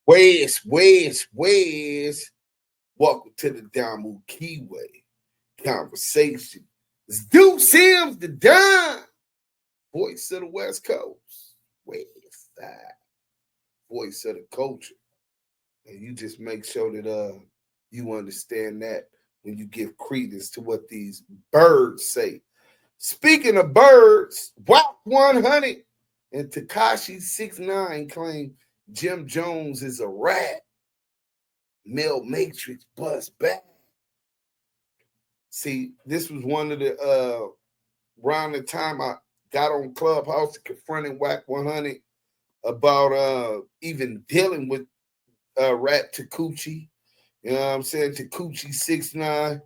Where's welcome to the Damu Keyway conversation. It's Duke Sims the Don, voice of the West Coast. Where's that? Voice of the culture. And you just make sure that you understand that when you give credence to what these birds say. Speaking of birds, WACK100 and Tekashi 6IX9INE claim Jim Jones is a rat. Mel Matrix bust back. See, this was one of the around the time I got on Clubhouse confronting WACK100 about even dealing with rat Tekashi. You know what I'm saying? Tekashi 6IX9INE.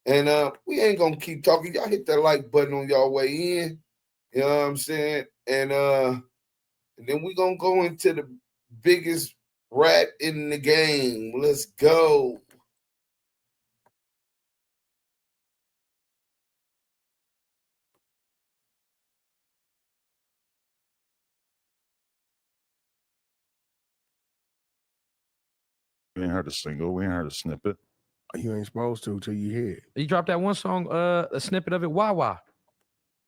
And we ain't gonna keep talking. Y'all hit that like button on y'all way in. You know what I'm saying? And then we gonna go into the biggest rat in the game. Let's go. We ain't heard a single. We ain't heard a snippet. You ain't supposed to till you hear it. He dropped that one song, a snippet of it, Wawa.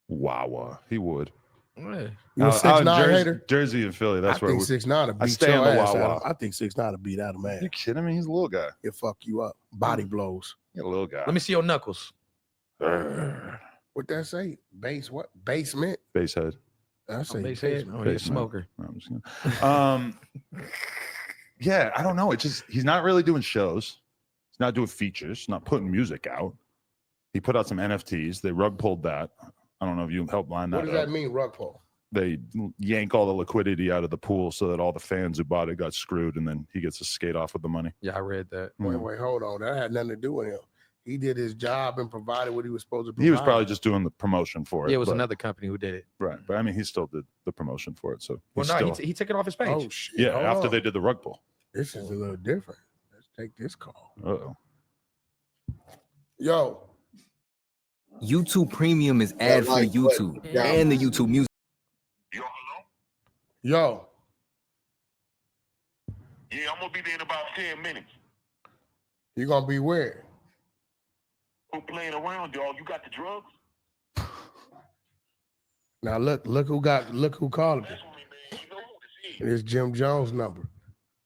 Wawa. He would. Yeah. You a 6IX9INE hater? Jersey and Philly. That's I where think 6IX9INE will beat stay your on the ass Wawa. out. I think 6IX9INE will beat out of man. You kidding me? He's a little guy. He'll fuck you up. Body blows. You're a little guy. Let me see your knuckles. What that say? Base what? Basement? Base head. I say Base head. Oh, he's a smoker. No, I'm just kidding. Yeah, I don't know. It's just he's not really doing shows. He's not doing features. Not putting music out. He put out some NFTs. They rug pulled that. I don't know if you helped line that. What does that mean, rug pull? They yank all the liquidity out of the pool so that all the fans who bought it got screwed, and then he gets to skate off with the money. Yeah, I read that. Wait, hold on. That had nothing to do with him. He did his job and provided what he was supposed to provide. He was probably just doing the promotion for it. Yeah, it was another company who did it. Right, but I mean, he still did the promotion for it. So well, no, he took it off his page. Oh shit! Yeah, after they did the rug pull. This is a little different. Let's take this call. Uh-oh. Yo. YouTube Premium is ad-free YouTube and the YouTube Music. Yo, hello? Yo. Yeah, I'm gonna be there in about 10 minutes. You gonna be where? Who playing around, dog? You got the drugs? Now look who called me. That's on me, man. You know who this is. It's Jim Jones' number.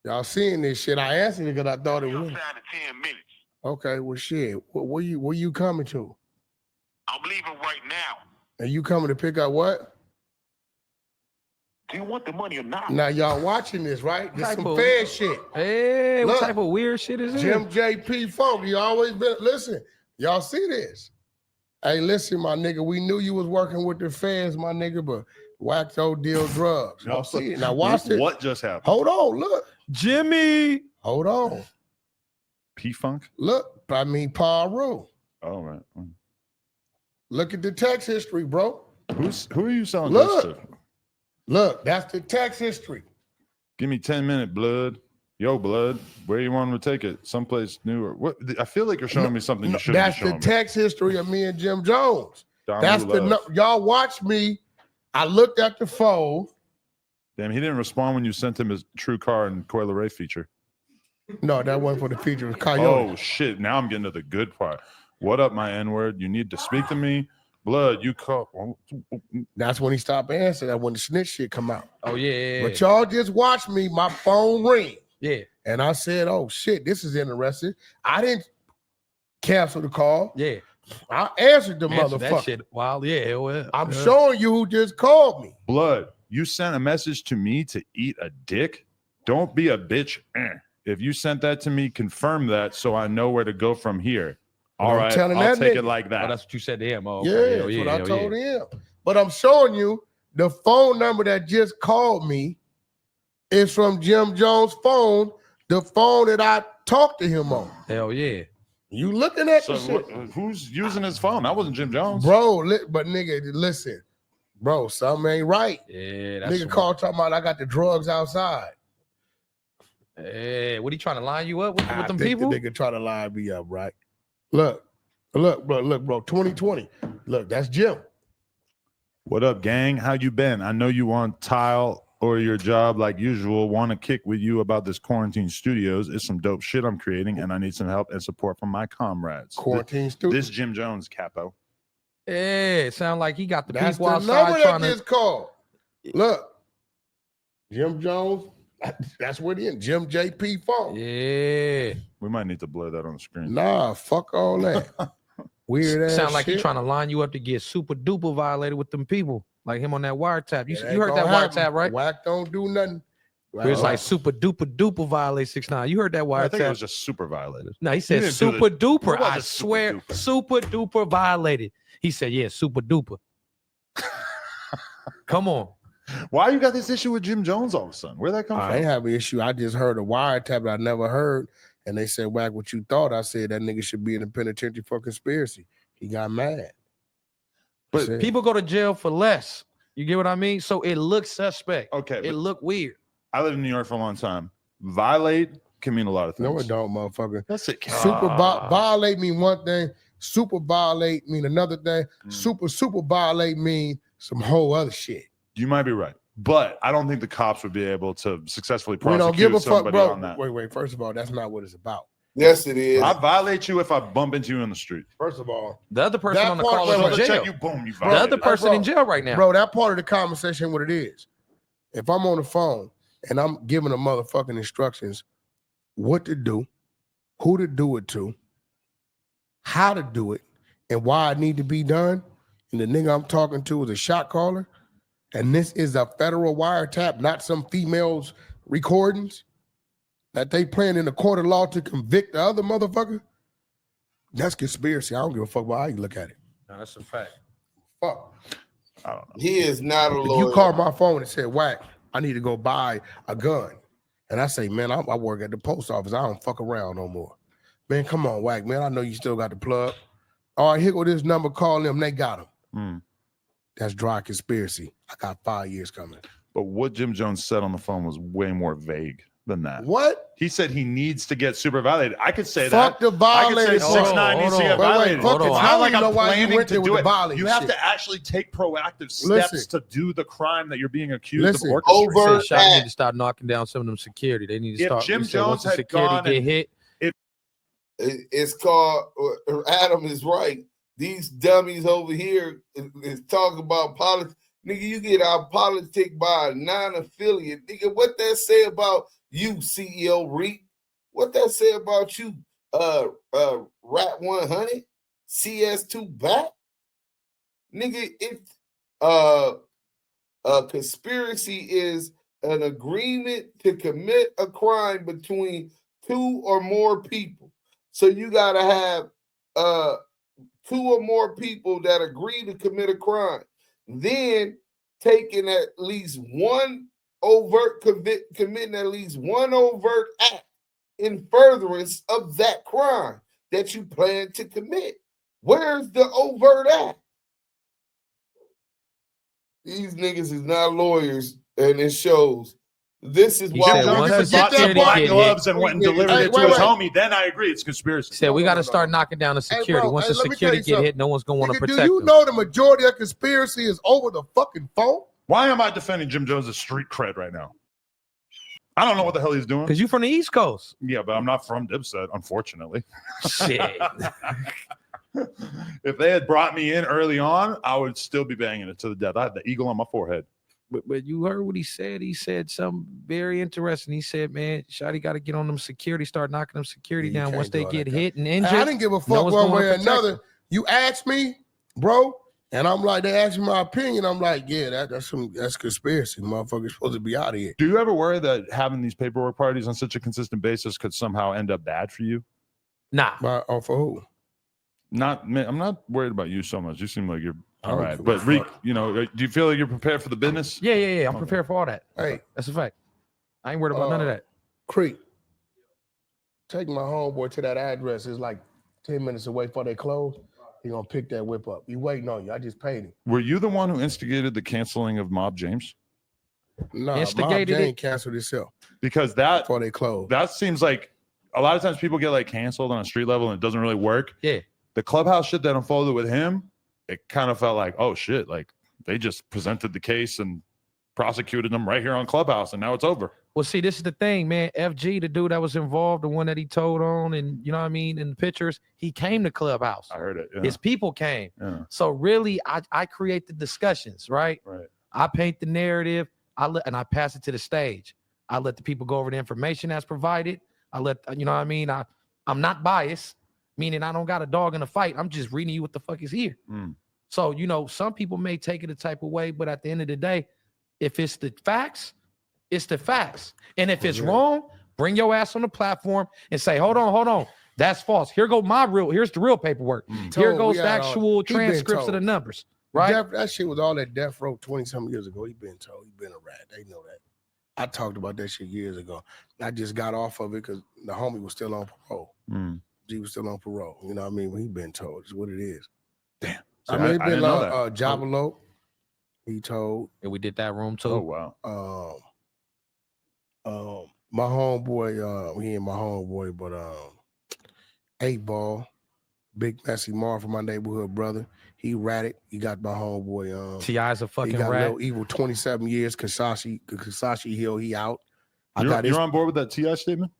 Y'all seeing this shit? I answered it because I thought it was. Outside in 10 minutes. Okay, well shit. Where you coming to? I'm leaving right now. And you coming to pick up what? Do you want the money or not? Now y'all watching this, right? This some fair shit. Hey, Look, what type of weird shit is this? Jim JP Funk, you always been, listen, y'all see this. Hey, listen, my nigga, we knew you was working with the feds, my nigga, but Wack don't deal drugs. Y'all see it. Now watch it. What just happened? Hold on, look. Jimmy. Hold on. P-Funk? Look, I mean Paul Rue. Oh, right. Look at the text history, bro. Who are you selling this to? Look, that's the text history. Give me 10-minute blood. Yo, blood. Where you want to take it? Someplace new or what? I feel like you're showing me something you shouldn't be showing me. That's the text history of me and Jim Jones. Don That's y'all watch me. I looked at the phone. Damn, he didn't respond when you sent him his True Car and Coil Ray feature. No, that wasn't for the feature. It was Coyote. Oh shit! Now I'm getting to the good part. What up, my N-word? You need to speak to me. Blood, you call. That's when he stopped answering. That when the snitch shit come out. Oh yeah. But y'all just watch me. My phone ring. Yeah. And I said, "Oh shit, this is interesting." I didn't cancel the call. Yeah. I answered the motherfucker. That shit wild. Yeah. Well, I'm showing you who just called me. Blood, you sent a message to me to eat a dick. Don't be a bitch. If you sent that to me, confirm that so I know where to go from here. All right, I'll take it like that. Oh, that's what you said to him. Oh, yeah, okay. that's what I told him. But I'm showing you the phone number that just called me is from Jim Jones' phone, the phone that I talked to him on. Hell yeah. You looking at the shit. Who's using his phone? That wasn't Jim Jones. Bro, but nigga, listen. Bro, something ain't right. Yeah, that's nigga called talking about I got the drugs outside. Hey, what he trying to line you up with them think people? The nigga try to line me up, right? Look, bro, 2020. Look, that's Jim. What up, gang? How you been? I know you on Tile or your job like usual. Want to kick with you about this quarantine studios. It's some dope shit I'm creating, and I need some help and support from my comrades. Quarantine studio. This Jim Jones capo. Yeah, it sound like he got the That's people the outside number trying that to. gets called. Look, Jim Jones. That's what he in. Jim JP phone. Yeah, We might need to blur that on the screen. Nah, fuck all that. Weird ass sound like shit. he trying to line you up to get super duper violated with them people, like him on that wiretap. It You ain't heard that gonna happen. wiretap, right? Wack don't do nothing. Where it's like super duper violate 6ix9ine. You heard that I think it was wiretap? just super violated. No, he said didn't do super the- duper. What was I it, super swear, duper? super duper violated. He said, yeah, super duper. Come on. Why you got this issue with Jim Jones all of a sudden? Where'd that come I from? ain't have an issue. I just heard a wiretap that I never heard. And they said, Wack, what you thought? I said that nigga should be in the penitentiary for conspiracy. He got mad. But That's it. People go to jail for less. You get what I mean? So it looks suspect. Okay, It but looked weird. I lived in New York for a long time. Violate can mean a lot of things. No, it don't, motherfucker. That's it. Super violate mean one thing. Super violate mean another thing. Super violate mean some whole other shit. You might be right, but I don't think the cops would be able to successfully We prosecute don't give a fuck, somebody bro. on that. Wait. First of all, that's not what it's about. Yes, it is. I violate you if I bump into you in the street. First of all, The other person That on the part- call wait, is wait, in Check jail. you, boom, you The violated. other person bro, in jail right now. bro, that part of the conversation, what it is. If I'm on the phone and I'm giving a motherfucking instructions, what to do, who to do it to, how to do it, and why it need to be done, and the nigga I'm talking to is a shot caller, and this is a federal wiretap, not some females recordings that they playing in the court of law to convict the other motherfucker, that's conspiracy. I don't give a fuck about how you look at it. No, that's a fact. Fuck. I don't know. He is not a If lawyer. you call my phone and said, Wack, I need to go buy a gun. And I say, man, I work at the post office. I don't fuck around no more. Man, come on, Wack, man. I know you still got the plug. All right, here go this number. Call them. They got him. Mm. That's dry conspiracy. I got 5 years coming. But what Jim Jones said on the phone was way more vague than that. What? He said he needs to get super violated. I could say Fuck that. the violated. I could say 6ix9ine needs to get Wait, violated. fuck it. It's I not don't like even know I'm why you planning went to there with do the it. violated You have shit. to actually take proactive steps Listen. to do the crime that you're being accused Listen. of orchestrating. Overt Shot need act. to start knocking down some of them security. They need to If start. Jim we said once Jones the had security gone get and- hit. It's called, Adam is right. These dummies over here is talking about politics. Nigga, you get out politic by a non-affiliate. Nigga, what that say about you, CEO REIT? What that say about you, WACK100? CS2 back? Nigga, conspiracy is an agreement to commit a crime between two or more people. So you gotta have two or more people that agree to commit a crime. Then taking at least one committing at least one overt act in furtherance of that crime that you plan to commit. Where's the overt act? These niggas is not lawyers, and it shows. This is He why said Jim once Jones the bought some security black get gloves and went and delivered Hey, it to wait, his wait. homie. Then I agree, it's conspiracy. Said we No, got no, to start no. knocking down the Hey, security. bro, Once hey, the let me tell security you get something. hit, no one's gonna want to Nigga, protect do you them. know the majority of conspiracy is over the fucking phone? Why am I defending Jim Jones' street cred right now? I don't know what the hell he's doing. Because you from the East Coast. Yeah, but I'm not from Dipset, unfortunately. Shit. If they had brought me in early on, I would still be banging it to the death. I had the eagle on my forehead. But you heard what he said. He said something very interesting. He said, man, Shotty got to get on them security, start knocking them security Yeah, you down. Once can't do they all get that, hit and Hey, injured. I didn't give a fuck no one's one gonna way or protect another. them. You asked me, bro, and I'm like, they asked me my opinion. I'm like, yeah, that's conspiracy. Motherfuckers supposed to be out of here. Do you ever worry that having these paperwork parties on such a consistent basis could somehow end up bad for you? Nah. For who? I'm not worried about you so much. You seem like you're I all don't right. give a But Reek, fuck. you know, do you feel like you're prepared for the business? Yeah. I'm Okay. prepared for all that. Hey, That's a fact. I ain't worried about none of that. Creek, take my homeboy to that address. It's like 10 minutes away before they close. He gonna pick that whip up. He waiting on you. I just paid him. Were you the one who instigated the canceling of Mob James? Nah, Mob Instigated Jane it? canceled himself Because that before they closed. seems like a lot of times people get like canceled on a street level and it doesn't really work. Yeah. The Clubhouse shit that unfolded with him, it kind of felt like, oh shit, like they just presented the case and prosecuted him right here on Clubhouse, and now it's over. Well, see, this is the thing, man. FG, the dude that was involved, the one that he told on, and you know what I mean, in the pictures, he came to Clubhouse. I heard it. Yeah. His people came. Yeah. So really, I create the discussions, right? Right. I paint the narrative, and I pass it to the stage. I let the people go over the information that's provided. I let, you know what I mean? I'm not biased, meaning I don't got a dog in the fight. I'm just reading you what the fuck is here. So, you know, some people may take it a type of way, but at the end of the day, if it's the facts, it's the facts. And if it's wrong, bring your ass on the platform and say, hold on. That's false. Here's the real paperwork. Here goes the actual transcripts of the numbers. Right? That shit was all that death row 20-something years ago. He been told. He been a rat. They know that. I talked about that shit years ago. I just got off of it because the homie was still on parole. He was still on parole. You know what I mean? Well, he been told. It's what it is. Damn. So I mean, it's been long. Jabalo, he told. And we did that room too. Oh, wow. My homeboy, he ain't my homeboy, but 8 Ball, Big Messy Mar from my neighborhood brother. He ratted. He got my homeboy. T.I.'s a fucking he got rat. Little Evil 27 years. Kasashi Hill, he out. You're on board with that T.I. statement?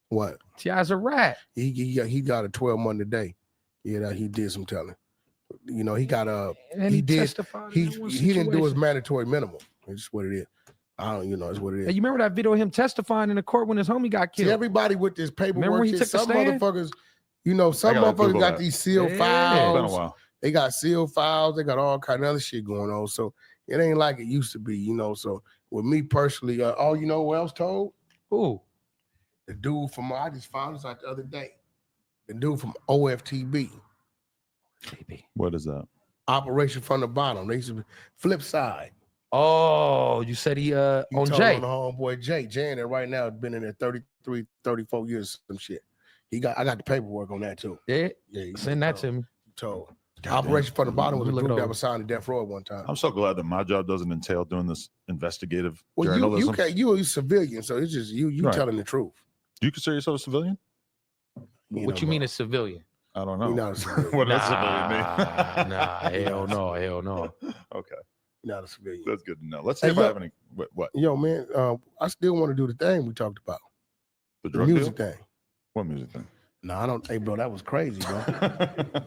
What? T.I.'s a rat. He got a 12-month a day. Yeah, he did some telling. You know, he got and he testified. He didn't do his mandatory minimum. It's just what it is. I don't, you know, it's what it is. Hey, you remember that video of him testifying in the court when his homie got killed? See, everybody with this paperwork shit, some stand? motherfuckers, you know, some motherfuckers got these sealed files. It's been a while. They got sealed files. They got all kind of other shit going on. So it ain't like it used to be, you know. So with me personally, you know who else told? Who? The dude from, I just found this out the other day. The dude from OFTB. What is that? Operation from the Bottom. They used to be Flip Side. Oh, you said he on Jay. On the homeboy Jay. Jay in there right now has been in there 33, 34 years, some shit. I got the paperwork on that too. Yeah. Yeah. Send that to me. Told. Operation from the Bottom was a group that was signed to death row at one time. I'm so glad that my job doesn't entail doing this investigative journalism. journalism. You're a civilian, so it's just you right. Telling the truth. Do you consider yourself a civilian? What you mean a civilian? I don't know. You're not a civilian. What does civilian mean? Hell no. You're Okay. not a civilian. That's good to know. Let's see if I have any. What? Yo, man, I still want to do the thing we talked about. The music thing. What music thing? No, I don't. Hey, bro, that was crazy, bro.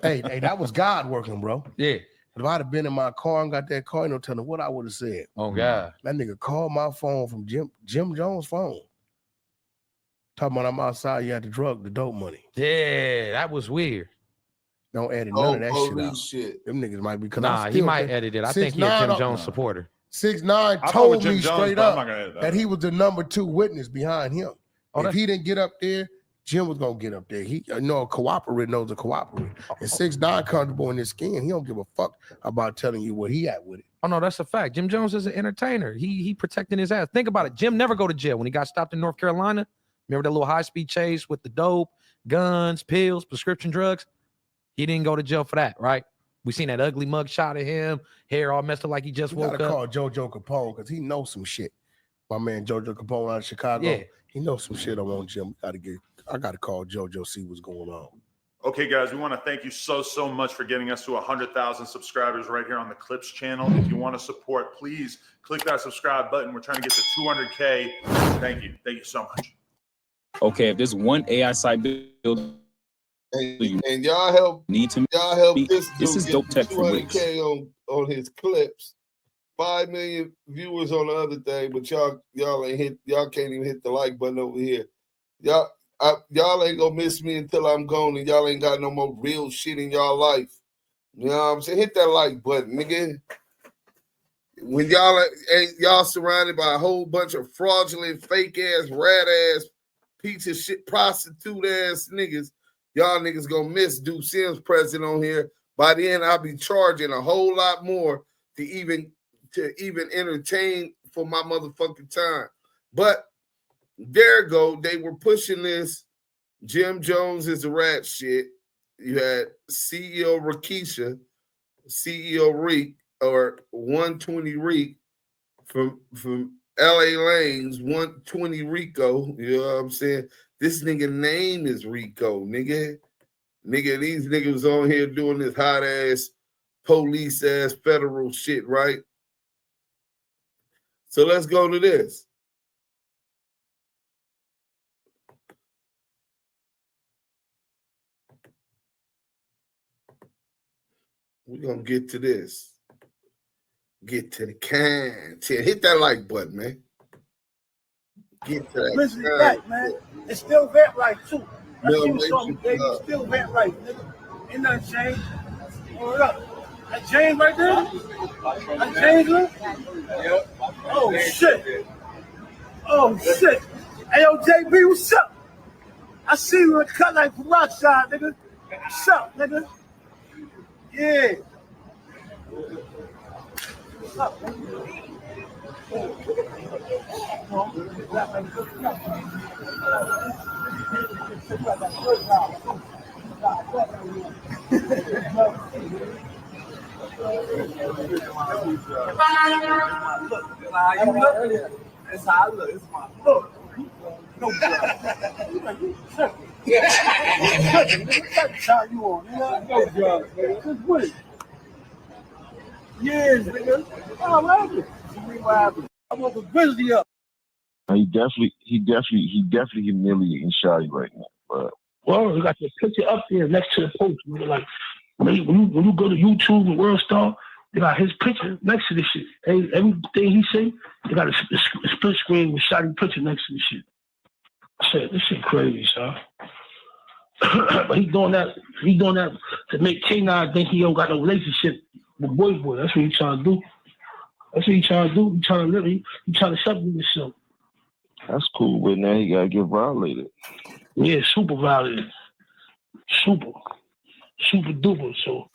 hey, that was God working, bro. Yeah. If I'd have been in my car and got that car, no telling what I would have said. Oh, God. That nigga called my phone from Jim Jones' phone. Talking about I'm outside, you had the dope money. Yeah, that was weird. Don't edit none of that shit. Them niggas might be. Nah, he might edit it. I think he's a Jim Jones supporter. 6IX9INE told me straight up that he was the number 2 witness behind him. If he didn't get up there, Jim was gonna get up there. He a cooperant knows a cooperant. And 6IX9INE comfortable in his skin. He don't give a fuck about telling you what he at with it. Oh no, that's a fact. Jim Jones is an entertainer. He protecting his ass. Think about it. Jim never go to jail. When he got stopped in North Carolina, remember that little high-speed chase with the dope, guns, pills, prescription drugs? He didn't go to jail for that, right? We seen that ugly mug shot of him, hair all messed up like he just woke up. Gotta call JoJo Capone because he knows some shit. My man JoJo Capone out of Chicago. Yeah. He knows some shit on Jim. I gotta call JoJo, see what's going on. Okay, guys, we want to thank you so much for getting us to 100,000 subscribers right here on the Clips channel. If you want to support, please click that subscribe button. We're trying to get to 200K. Thank you so much. Okay, if there's one AI site build, and y'all help this is dope tech for Wix. 200K on his clips. 5 million viewers on the other thing, but y'all can't even hit the like button over here. Y'all ain't gonna miss me until I'm gone, and y'all ain't got no more real shit in y'all life. You know what I'm saying? Hit that like button, nigga. When y'all surrounded by a whole bunch of fraudulent, fake ass, rat ass, piece of shit, prostitute ass niggas, y'all niggas gonna miss Duke Sims present on here. By the end, I'll be charging a whole lot more to even entertain for my motherfucking time. But there go, they were pushing this Jim Jones is a rat shit. You had CEO Rakisha, CEO Reek, or 120 Reek from LA Lanes, 120 RICO. You know what I'm saying? This nigga name is RICO, nigga. These niggas on here doing this hot ass, police ass, federal shit, right? So let's go to this. We're going to get to this. Get to the content. Hit that like button, man. Get to that Back, man. It's still vent right, too. Mel That's it's still vent right, nigga. Ain't nothing changed. Hold up. That James right there? That James, look? Yep. Oh, shit. Oh, shit. Hey, yo, JB, what's up? I see you in the cut like peroxide, nigga. What's up, nigga? Yeah. What's up, nigga? That's how I look. It's my look. No job. What you on? No job, nigga. Just wait. Years, nigga. What happened? I want the grizzly up. He definitely humiliating Shotty right now. But well, you got your picture up there next to the post. You know, like when you go to YouTube and World Star, they got his picture next to the shit. Everything he say, they got a split screen with Shotty picture next to the shit. I said, this shit crazy, son. But he doing that to make K9 think he don't got no relationship with boy. That's what he trying to do. He trying to live. He trying to separate himself. That's cool, but now he gotta get violated. Yeah, super violated. Super duper. So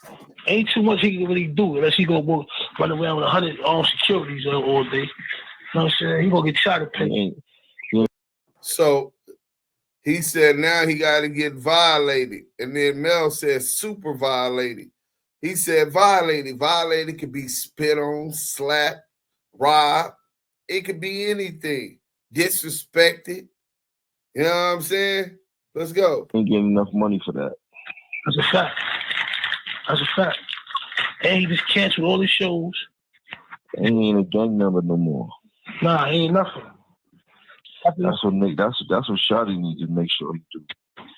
ain't too much he can really do unless he gonna run around with 100 armed securities all day. You know what I'm saying? He gonna get shot at pay. So he said now he got to get violated. And then Mel said super violated. He said violated. Violated could be spit on, slapped, robbed. It could be anything. Disrespected. You know what I'm saying? Let's go. Ain't getting enough money for that. That's a fact. And he just canceled all his shows. And he ain't a gang member no more. Nah, he ain't nothing. That's what Shotty needs to make sure he do.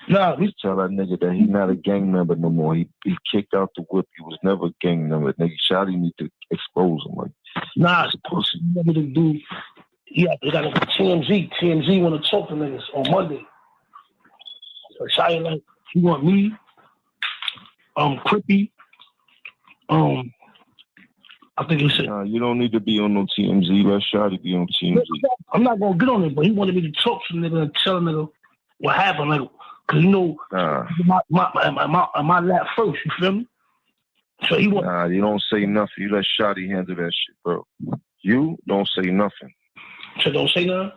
Nah, we tell that nigga that he's not a gang member no more. He kicked out the whip. He was never a gang member. Nigga, Shotty need to expose him. Like, nah, it's supposed to be to do. Yeah, they got a TMZ. TMZ want to talk to niggas on Monday. So Shotty like, you want me? Crippy. I think he said, you don't need to be on no TMZ. Let Shotty be on TMZ. I'm not gonna get on it, but he wanted me to talk to nigga and tell nigga what happened, like, cause you know, my lap first. You feel me? So he want. Nah, you don't say nothing. You let Shotty handle that shit, bro. You don't say nothing. So don't say nothing.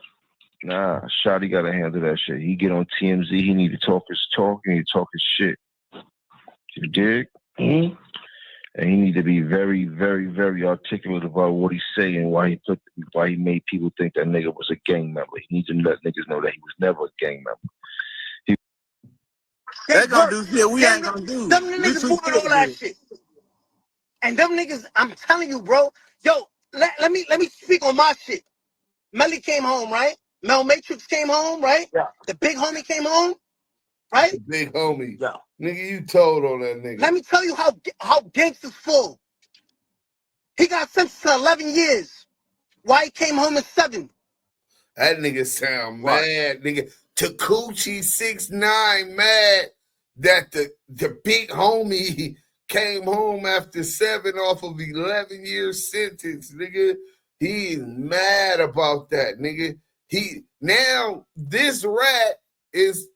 Nah, Shotty gotta handle that shit. He get on TMZ. He need to talk his talk and he talk his shit. You dig? Mm-hmm. And he need to be very, very, very articulate about what he's saying, why he made people think that nigga was a gang member. He needs to let niggas know that he was never a gang member. They gonna do shit we ain't gonna do. Them niggas doing all that shit. And them niggas, I'm telling you, bro. Yo, let me speak on my shit. Melly came home, right? Mel Matrix came home, right? Yeah. The big homie came home, right? The big homie. Yeah. Nigga, you told on that nigga. Let me tell you how gangsters full. He got sentenced to 11 years. Why he came home in 7? That nigga sound mad, nigga. Tekashi 6IX9INE mad that the big homie came home after 7 off of 11-year sentence, nigga. He's mad about that, nigga. Now this rat is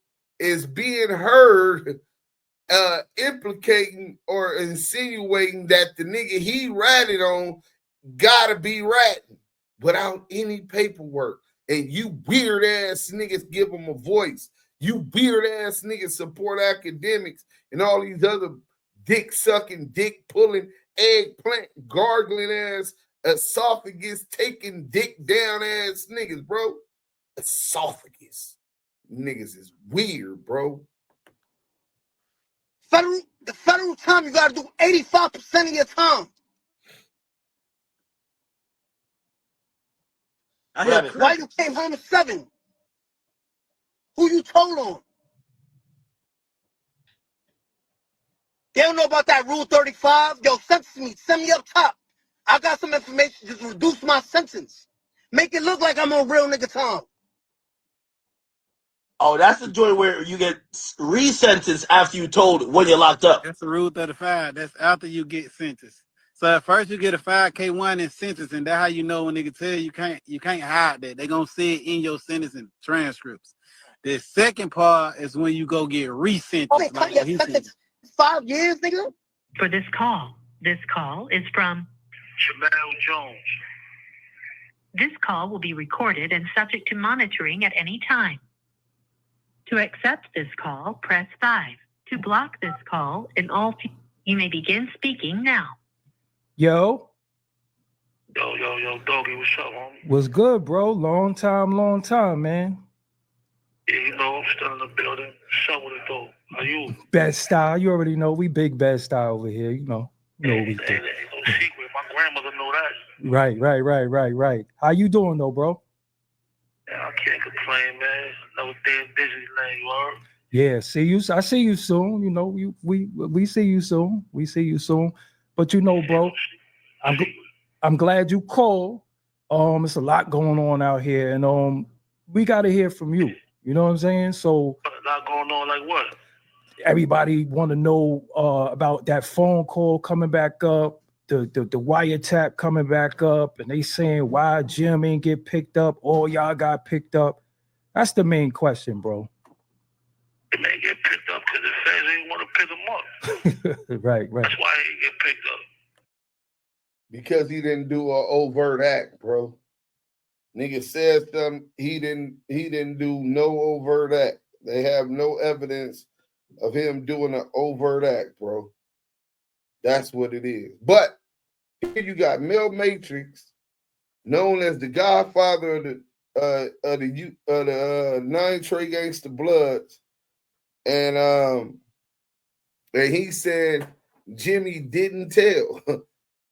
being heard implicating or insinuating that the nigga he ratted on gotta be ratting without any paperwork. And you weird ass niggas give him a voice. You weird ass niggas support Akademiks and all these other dick sucking, dick pulling, eggplant gargling ass, esophagus taking dick down ass niggas, bro. Esophagus niggas is weird, bro. The federal time, you gotta do 85% of your time. I have it. Why you came home at 7? Who you told on? They don't know about that Rule 35. Yo, sentence me. Send me up top. I got some information. Just reduce my sentence. Make it look like I'm on real nigga time. Oh, that's the joint where you get resentenced after you told when you're locked up. That's the Rule 35. That's after you get sentenced. So at first you get a 5K1 in sentence, and that's how you know when nigga tell you can't hide that. They gonna see it in your sentencing transcripts. The second part is when you go get resentenced. Okay, cut your sentence 5 years, nigga. For this call is from Mel Jones. This call will be recorded and subject to monitoring at any time. To accept this call, press 5. To block this call in all, you may begin speaking now. Yo. Yo, doggy, what's up, homie? What's good, bro? Long time, man. Yeah, you know, I'm still in the building. What's up with it, though? How you? Best style. You already know we big best style over here. You know what we do. Ain't no secret. My grandmother know that. Right. How you doing, though, bro? Yeah, I can't complain, man. Another day in Disneyland, you heard? Yeah, see you. I see you soon. You know, we see you soon. We see you soon. But you know, bro, I'm glad you called. It's a lot going on out here, and we got to hear from you. You know what I'm saying? So A lot going on, like what? everybody want to know about that phone call coming back up, the wiretap coming back up, and they saying why Jim ain't get picked up, all y'all got picked up. That's the main question, bro. They may get picked up because the feds ain't want to pick them up. Right. That's why he get picked up. Because he didn't do an overt act, bro. Nigga said something. He didn't do no overt act. They have no evidence of him doing an overt act, bro. That's what it is. But here you got Mel Matrix, known as the godfather of the 9 Trey Gangsta Bloods, and he said Jimmy didn't tell.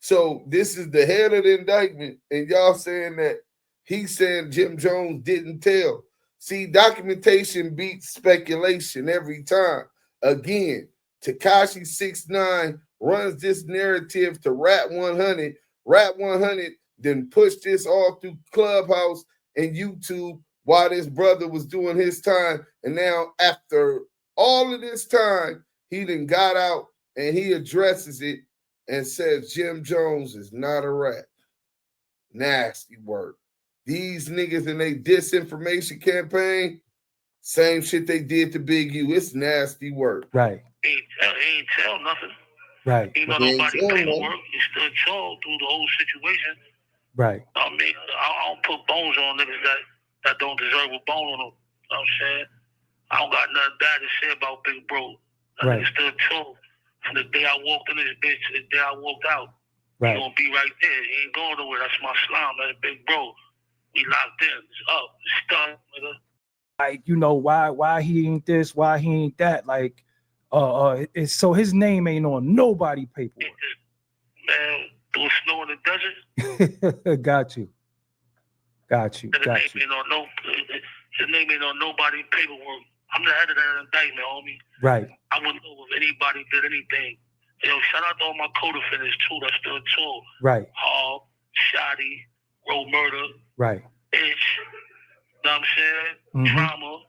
So this is the head of the indictment, and y'all saying that he said Jim Jones didn't tell. See, documentation beats speculation every time. Again, Tekashi 6IX9INE runs this narrative to Rap 100. Rap 100 then pushed this all through Clubhouse and YouTube while this brother was doing his time. And now after all of this time, he then got out and he addresses it and says Jim Jones is not a rat. Nasty word. These niggas in their disinformation campaign, same shit they did to Big U. It's nasty work. Right. He ain't tell nothing. Right. He not nobody paperwork. He still told through the whole situation. Right. I mean, I don't put bones on niggas that don't deserve a bone on them. You know what I'm saying? I don't got nothing bad to say about Big Bro. Right. Nigga still told. From the day I walked in this bitch to the day I walked out. Right. He gonna be right there. He ain't going nowhere. That's my slime. That's Big Bro. We locked in. It's up. It's done, nigga. Like, you know, why he ain't this, why he ain't that. Like, so his name ain't on nobody paperwork. Man, through snow in the desert. Got you. His name ain't on nobody paperwork. I'm the head of that indictment, homie. Right. I wouldn't know if anybody did anything. Yo, shout out to all my co-defendants too. That's still too. Right. Hall, Shoddy, Mel Murder. Right. Itch. Know what I'm saying? Mm-hmm. Drama. Know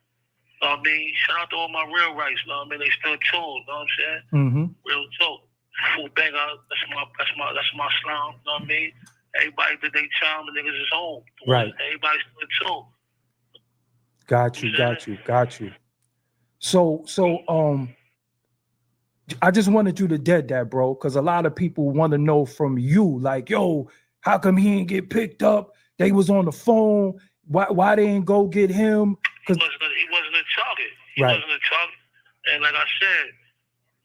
what I mean? Shout out to all my real rights. Know what I mean? They still too. Know what I'm saying? Mm-hmm. Real talk. Full banger. That's my slime. Know what I mean? Everybody did their time. The niggas is home. Right. Everybody still too. Got you. So I just wanted you to dead that, bro, because a lot of people want to know from you, like, yo, how come he ain't get picked up? They was on the phone. Why they ain't go get him? He wasn't a target. He Right. wasn't a target. And like I said,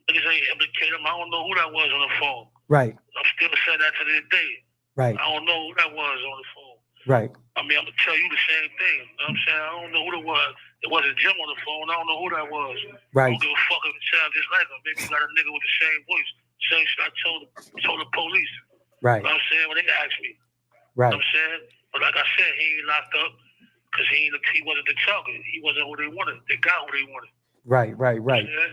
niggas ain't implicate him. I don't know who that was on the phone. Right. I'm still saying that to this day. Right. I don't know who that was on the phone. Right. I mean, I'm going to tell you the same thing. You know what I'm saying? I don't know who it was. It wasn't Jim on the phone. I don't know who that was. Right. I don't give a fuck if it sounds just like him. Maybe you got a nigga with the same voice. Same shit I told the police. Right. You know what I'm saying? When they asked me. Right. You know what I'm saying? But like I said, he ain't locked up because he wasn't the target. He wasn't who they wanted. They got who they wanted. Right. Yeah.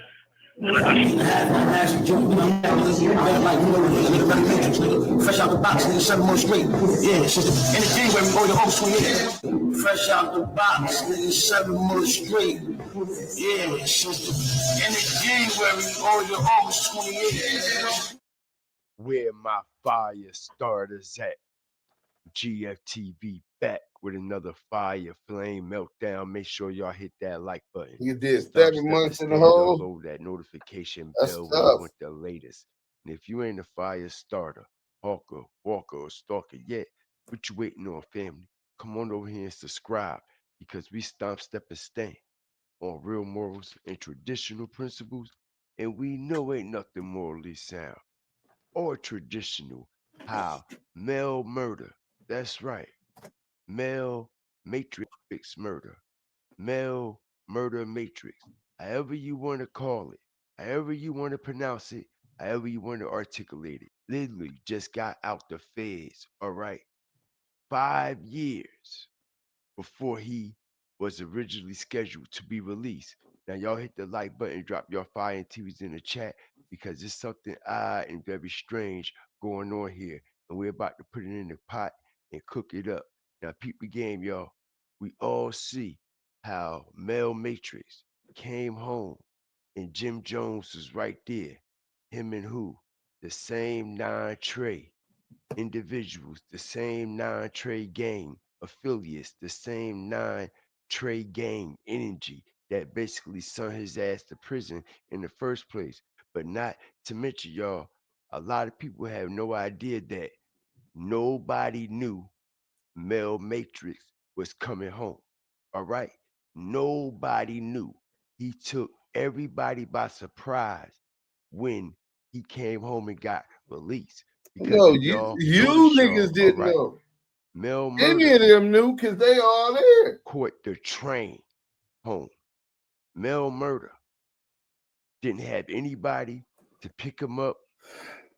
Fresh out the box, nigga, 7 months straight. Yeah, since the end of January, we going to over 28. Fresh out the box, nigga, 7 months straight. Yeah, since the end of January, we going to August 28. Where my fire starters at? GFTV back with another fire flame meltdown. Make sure y'all hit that like button. You did Stop 7 months in stepping, the hole. download that notification That's bell when tough. you want the latest. And if you ain't a fire starter, hawker, walker, or stalker yet, what you waiting on, family? Come on over here and subscribe, because we stomp, step, and stand on real morals and traditional principles, and we know ain't nothing morally sound or traditional. How? Mel Murder. That's right. Mel Matrix murder. Mel Murder Matrix. However you want to call it, however you want to pronounce it, however you want to articulate it. Literally just got out the feds, all right? 5 years before he was originally scheduled to be released. Now y'all hit the like button, drop your fire and TVs in the chat, because there's something odd and very strange going on here, and we're about to put it in the pot and cook it up. Now peep the game, y'all. We all see how Mel Matrix came home and Jim Jones was right there. Him and who? The same 9 Trey individuals, the same 9 Trey gang affiliates, the same 9 Trey gang energy that basically sent his ass to prison in the first place. But not to mention, y'all, a lot of people have no idea that nobody knew Mel Matrix was coming home. All right? Nobody knew. He took everybody by surprise when he came home and got released. Because No, if you y'all niggas notice, didn't all right, know. Mel Any Murder of them knew because they all there. caught the train home. Mel Murder didn't have anybody to pick him up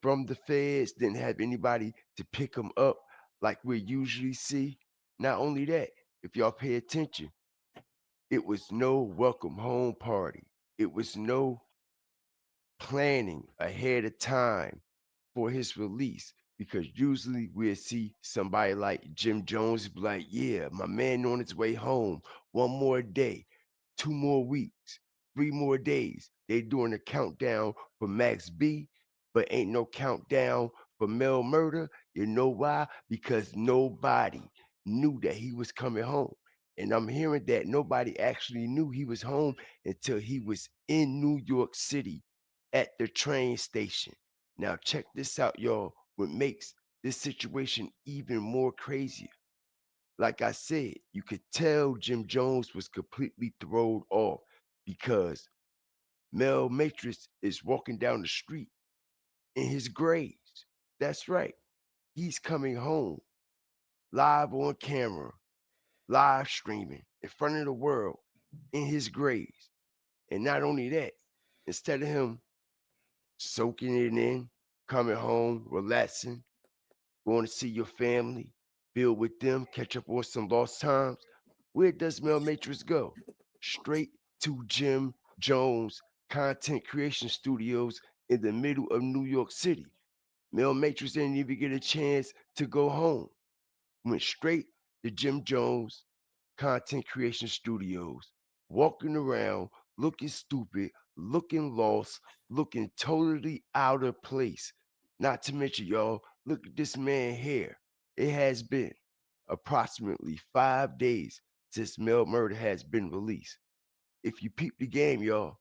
from the feds, didn't have anybody to pick him up like we usually see. Not only that, if y'all pay attention, it was no welcome home party. It was no planning ahead of time for his release, because usually we'll see somebody like Jim Jones be like, yeah, my man on his way home, 1 more day, 2 more weeks, 3 more days. They doing a countdown for Max B, but ain't no countdown for Mel Murder. You know why? Because nobody knew that he was coming home. And I'm hearing that nobody actually knew he was home until he was in New York City at the train station. Now check this out, y'all. What makes this situation even more crazier? Like I said, you could tell Jim Jones was completely thrown off, because Mel Matrix is walking down the street in his graves. That's right. He's coming home live on camera, live streaming in front of the world in his graves. And not only that, instead of him soaking it in, coming home, relaxing, going to see your family, build with them, catch up on some lost times, where does Mel Matrix go? Straight to Jim Jones Content Creation Studios in the middle of New York City. Mel Matrix didn't even get a chance to go home. Went straight to Jim Jones Content Creation Studios, walking around looking stupid, looking lost, looking totally out of place. Not to mention, y'all, look at this man here. It has been approximately 5 days since Mel Murder has been released. If you peep the game, y'all,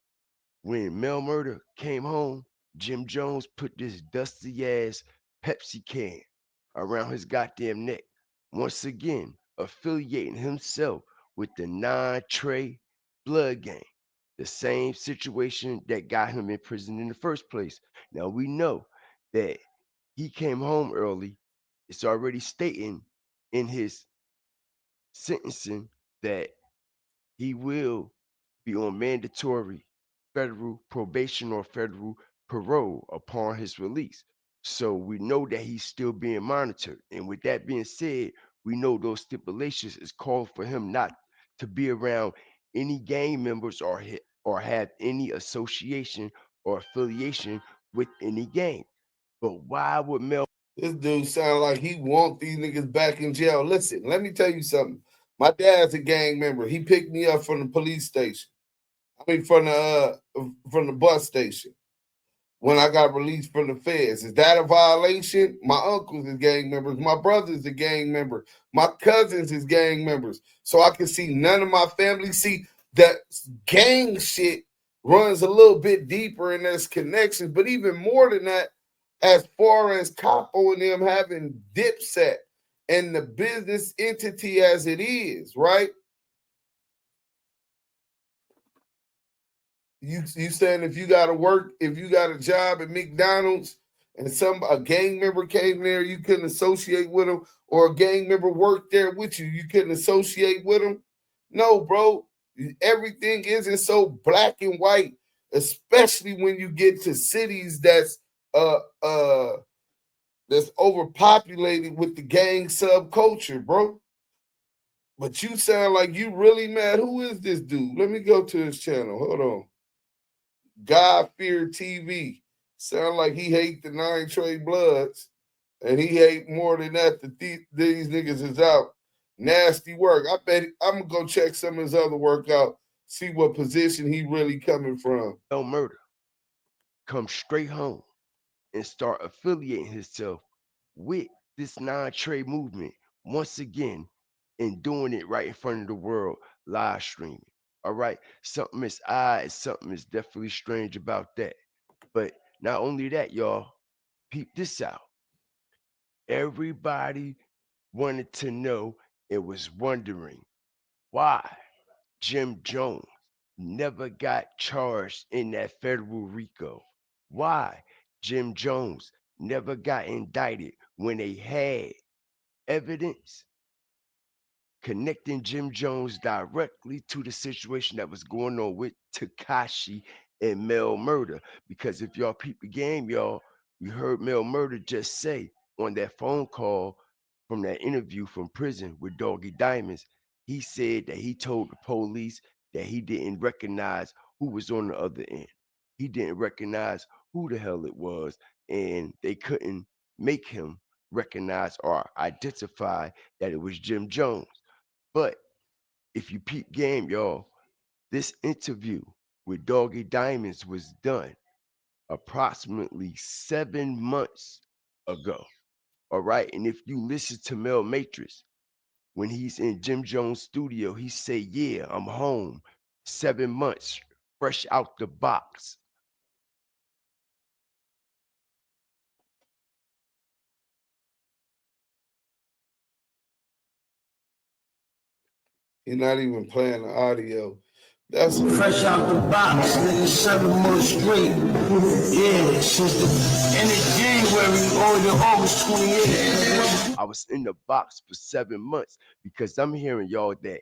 when Mel Murder came home, Jim Jones put this dusty ass Pepsi can around his goddamn neck, once again affiliating himself with the 9 Trey blood gang, the same situation that got him in prison in the first place. Now we know that he came home early. It's already stating in his sentencing that he will be on mandatory federal probation or federal parole upon his release. So we know that he's still being monitored. And with that being said, We know those stipulations is called for him not to be around any gang members or have any association or affiliation with any gang. But why would Mel? This dude sound like he want these niggas back in jail. Listen, let me tell you something. My dad's a gang member. He picked me up from the police station. I mean, from the bus station when I got released from the feds. Is that a violation? My uncles is gang members. My brother's a gang member. My cousins is gang members. So I can see none of my family. See, that gang shit runs a little bit deeper and there's connections. But even more than that, as far as Capo and them having Dipset and the business entity as it is, right? You saying if you got to work, if you got a job at McDonald's and a gang member came there, you couldn't associate with them, or a gang member worked there with you, you couldn't associate with them? No, bro. Everything isn't so black and white, especially when you get to cities that's overpopulated with the gang subculture, bro. But you sound like you really mad. Who is this dude? Let me go to his channel. Hold on. God Fear TV. Sound like he hate the 9 Trey Bloods, and he hate more than that. These niggas is out. Nasty work. I bet I'm gonna go check some of his other work out, see what position he really coming from. Mel Murder come straight home and start affiliating himself with this 9 Trey movement once again and doing it right in front of the world, live streaming. All right. Something is odd, something is definitely strange about that. But not only that, y'all, peep this out. Everybody wanted to know and was wondering why Jim Jones never got charged in that federal RICO. Why Jim Jones never got indicted when they had evidence connecting Jim Jones directly to the situation that was going on with Tekashi and Mel Murder. Because if y'all peep the game, y'all, we heard Mel Murder just say on that phone call from that interview from prison with Doggy Diamonds, he said that he told the police that he didn't recognize who was on the other end. He didn't recognize who the hell it was, and they couldn't make him recognize or identify that it was Jim Jones. But if you peep game, y'all, this interview with Doggy Diamonds was done approximately 7 months ago. All right. And if you listen to Mel Matrix, when he's in Jim Jones' studio, he say, yeah, I'm home 7 months, fresh out the box. He's not even playing the audio. That's fresh out the box, nigga, 7 months straight. Yeah, since the end of January all to August 28th. I was in the box for 7 months because I'm hearing y'all that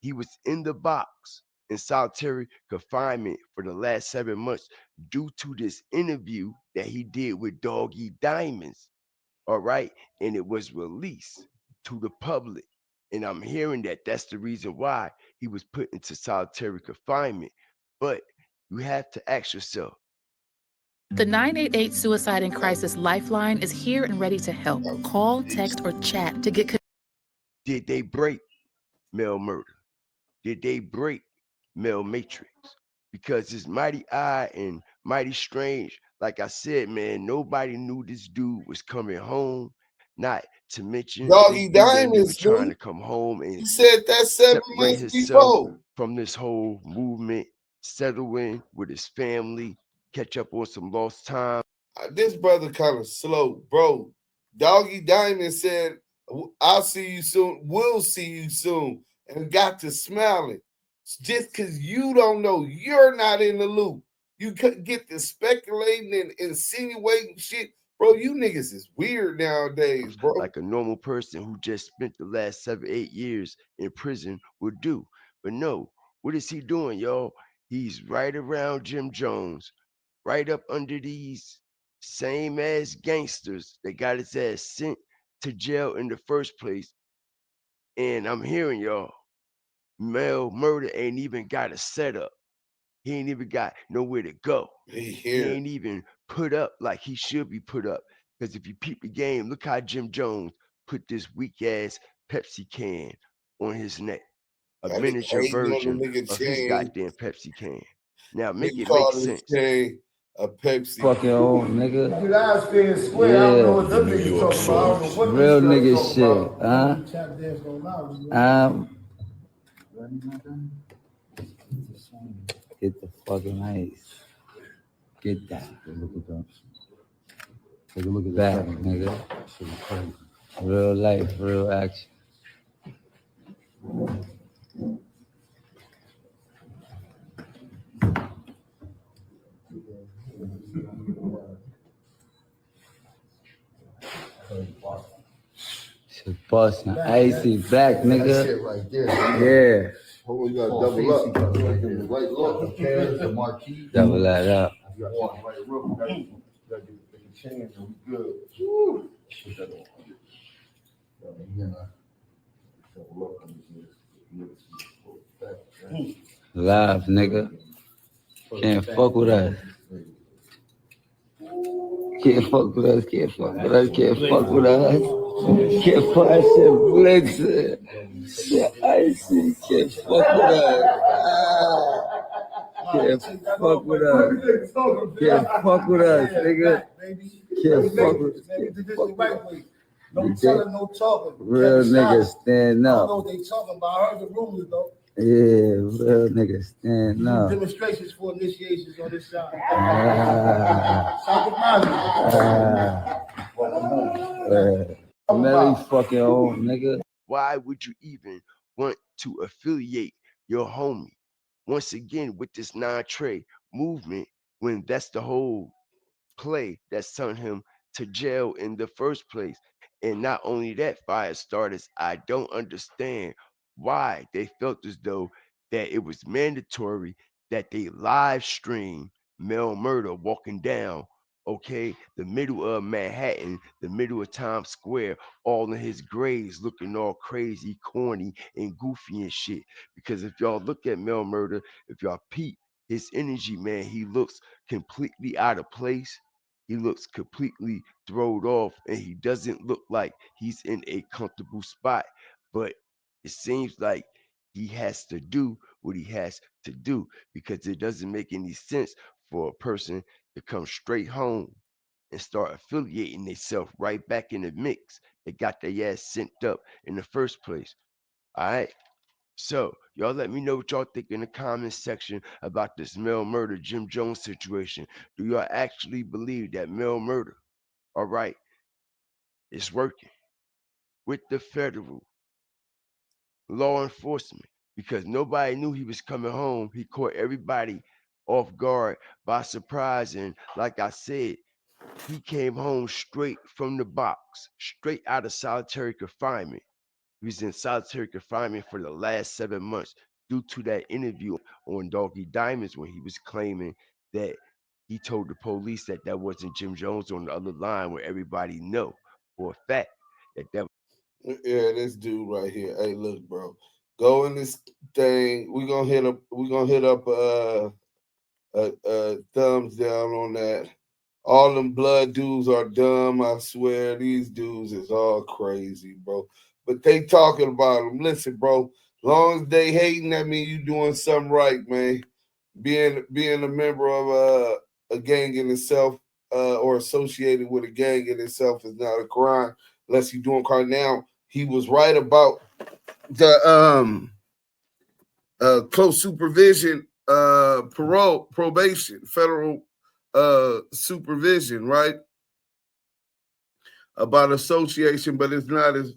he was in the box in solitary confinement for the last 7 months due to this interview that he did with Doggy Diamonds. All right. And it was released to the public. And I'm hearing that that's the reason why he was put into solitary confinement. But you have to ask yourself. The 988 Suicide and Crisis Lifeline is here and ready to help. Call, text, or chat to get. Did they break Mel Murder? Did they break Mel Matrix? Because it's mighty odd and mighty strange. Like I said, man, nobody knew this dude was coming home. Not to mention Doggy this dude ain't even Diamonds, trying dude. to come home and He said that 7 separate months himself before. from this whole movement, settle in with his family, catch up on some lost time. This brother kind of slow, bro. Doggy Diamond said, I'll see you soon, we'll see you soon, and got to smiling. Just because you don't know, you're not in the loop. You could get to speculating and insinuating shit. Bro, you niggas is weird nowadays, bro. Like a normal person who just spent the last 7, 8 years in prison would do. But no, what is he doing, y'all? He's right around Jim Jones, right up under these same ass gangsters that got his ass sent to jail in the first place And I'm hearing y'all, Mel Murder ain't even got a setup. He ain't even got nowhere to go. He ain't even put up like he should be put up. Because if you peep the game, look how Jim Jones put this weak ass Pepsi can on his neck. A That nigga miniature hating on the version nigga of his chain. goddamn Pepsi can. Now make He it make called his sense. chain a Pepsi. Fucking old nigga. Dude, I was being square. I don't know what them niggas talking about. I don't know what Real them nigga talking shit, about. Get the fucking ice. Get that. Look at that. Take a look at that, nigga. Real life, real action. Shit bustin'. Icy black, nigga. That shit right there. Yeah. Hold on, you gotta double up. The right look, the pairs, the marquee. Double that up. You gotta walk the right room. You gotta get the change and we good. Woo. Put that on. Live, nigga. Can't fuck with us. Can't fuck with us. Can't fuck with us. Can't fuck with us. Can't fuck that shit blitzing. Shit icy. Can't fuck with us. Can't fuck with us. Can't fuck with us, nigga. Can't fuck with us. No telling, no talking. Real niggas stand I up. don't know what they talking about. I heard the rumors though. Yeah, real niggas stand up. Demonstrations for initiations on this side. Melly fucking old nigga. Why would you even want to affiliate your homie once again with this non-trade movement when that's the whole play that sent him to jail in the first place? And not only that, fire starters, I don't understand why they felt as though that it was mandatory that they live stream Mel Murder walking down, okay, the middle of Manhattan, the middle of Times Square, all in his grades looking all crazy, corny, and goofy and shit. Because if y'all look at Mel Murder, if y'all peep his energy, man, he looks completely out of place. He looks completely thrown off, and he doesn't look like he's in a comfortable spot. But it seems like he has to do what he has to do because it doesn't make any sense for a person to come straight home and start affiliating themselves right back in the mix. They got their ass sent up in the first place. All right. So, y'all let me know what y'all think in the comments section about this Mel Murder, Jim Jones situation. Do y'all actually believe that Mel Murder, all right, is working with the federal law enforcement? Because nobody knew he was coming home. He caught everybody off guard by surprise. And like I said, he came home straight from the box, straight out of solitary confinement. He was in solitary confinement for the last 7 months due to that interview on Doggy Diamonds when he was claiming that he told the police that that wasn't Jim Jones on the other line, where everybody know for a fact that Yeah, this dude right here. Hey, look, bro. Go in this thing. We're gonna hit up thumbs down on that. All them blood dudes are dumb. I swear, these dudes is all crazy, bro. But they talking about them. Listen, bro. Long as they hating, that mean you doing something right, man. Being a member of a gang in itself, or associated with a gang in itself, is not a crime unless you're doing crime. Now, he was right about the close supervision, probation, federal supervision, right? About association, but it's not as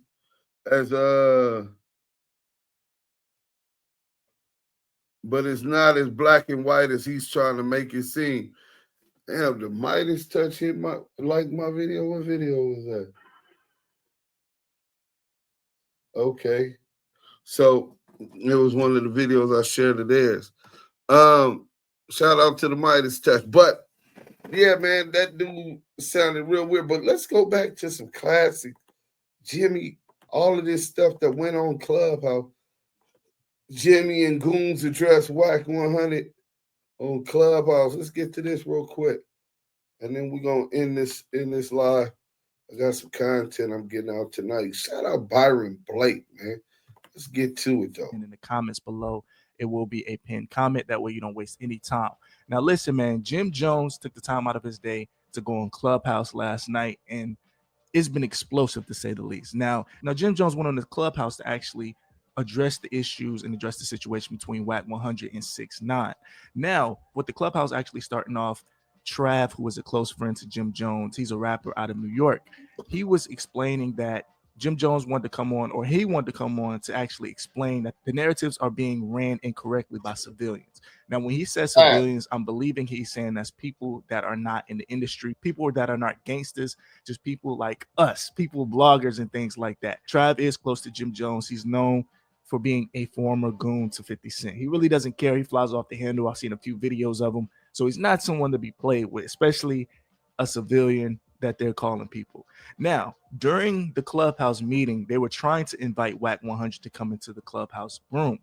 but it's not as black and white as he's trying to make it seem. Damn, the Midas touch hit my video. What video was that? Okay. So it was one of the videos I shared of theirs. Shout out to the Midas touch. But yeah, man, that dude sounded real weird. But let's go back to some classic Jimmy all of this stuff that went on Clubhouse. Jimmy and Goons address WACK100 on Clubhouse. Let's get to this real quick, and then we're gonna end this live. I got some content I'm getting out tonight. Shout out Byron Blake, man. Let's get to it though. And in the comments below, it will be a pinned comment. That way you don't waste any time. Now listen, man, Jim Jones took the time out of his day to go on Clubhouse last night, and it's been explosive to say the least. Now Jim Jones went on the Clubhouse to actually address the issues and address the situation between WACK100 and 6IX9INE. Now, with the Clubhouse actually starting off, Trav, who was a close friend to Jim Jones, he's a rapper out of New York. He was explaining that Jim Jones wanted to come on, or he wanted to come on to actually explain that the narratives are being ran incorrectly by civilians. Now, when he says civilians, I'm believing he's saying that's people that are not in the industry, people that are not gangsters, just people like us, people, bloggers and things like that. Trav is close to Jim Jones. He's known for being a former goon to 50 Cent. He really doesn't care. He flies off the handle. I've seen a few videos of him. So he's not someone to be played with, especially a civilian that they're calling people. Now, during the Clubhouse meeting, they were trying to invite WACK100 to come into the Clubhouse room,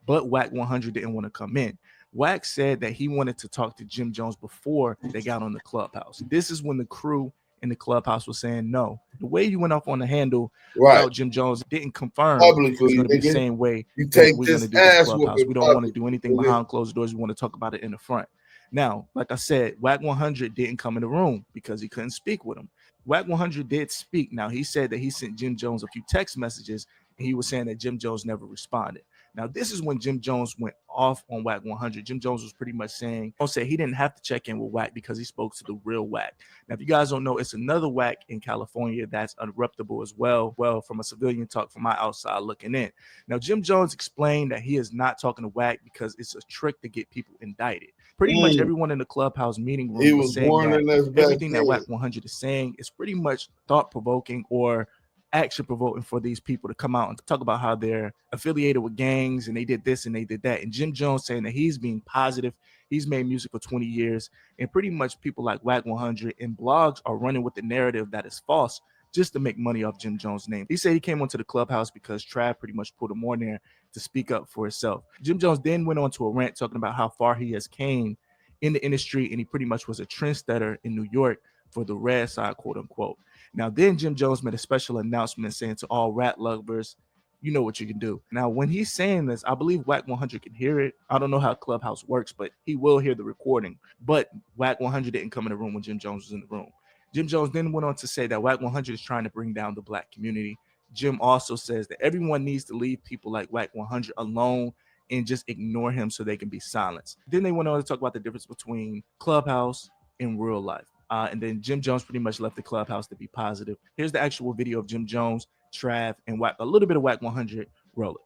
but WACK100 didn't want to come in. Wack said that he wanted to talk to Jim Jones before they got on the Clubhouse. This is when the crew in the Clubhouse was saying, no, the way you went off on the handle without Jim Jones didn't confirm it's going to be the same way you take we're going to do this Clubhouse. We don't want to do anything behind closed doors. We want to talk about it in the front. Now, like I said, WACK100 didn't come in the room because he couldn't speak with him. WACK100 did speak. Now, he said that he sent Jim Jones a few text messages, and he was saying that Jim Jones never responded. Now, this is when Jim Jones went off on WACK100. Jim Jones was pretty much saying, he didn't have to check in with Wack because he spoke to the real Wack. Now, if you guys don't know, it's another Wack in California that's unreputable as well. Well, from a civilian talk from my outside looking in. Now, Jim Jones explained that he is not talking to Wack because it's a trick to get people indicted. Pretty much everyone in the Clubhouse meeting room was saying that everything that WACK100 is saying is pretty much thought-provoking or action provoking for these people to come out and talk about how they're affiliated with gangs and they did this and they did that. And Jim Jones saying that he's being positive. He's made music for 20 years, and pretty much people like WACK100 and blogs are running with the narrative that is false just to make money off Jim Jones' name. He said he came onto the Clubhouse because Trav pretty much put him on there to speak up for himself. Jim Jones then went on to a rant talking about how far he has came in the industry, and he pretty much was a trendsetter in New York for the red side, quote unquote. Now, then Jim Jones made a special announcement saying to all rat lovers, you know what you can do. Now, when he's saying this, I believe WACK100 can hear it. I don't know how Clubhouse works, but he will hear the recording. But WACK100 didn't come in the room when Jim Jones was in the room. Jim Jones then went on to say that WACK100 is trying to bring down the black community. Jim also says that everyone needs to leave people like WACK100 alone and just ignore him so they can be silenced. Then they went on to talk about the difference between Clubhouse and real life. And then Jim Jones pretty much left the Clubhouse to be positive. Here's the actual video of Jim Jones, Trav, and Wack, a little bit of WACK100. Roll it.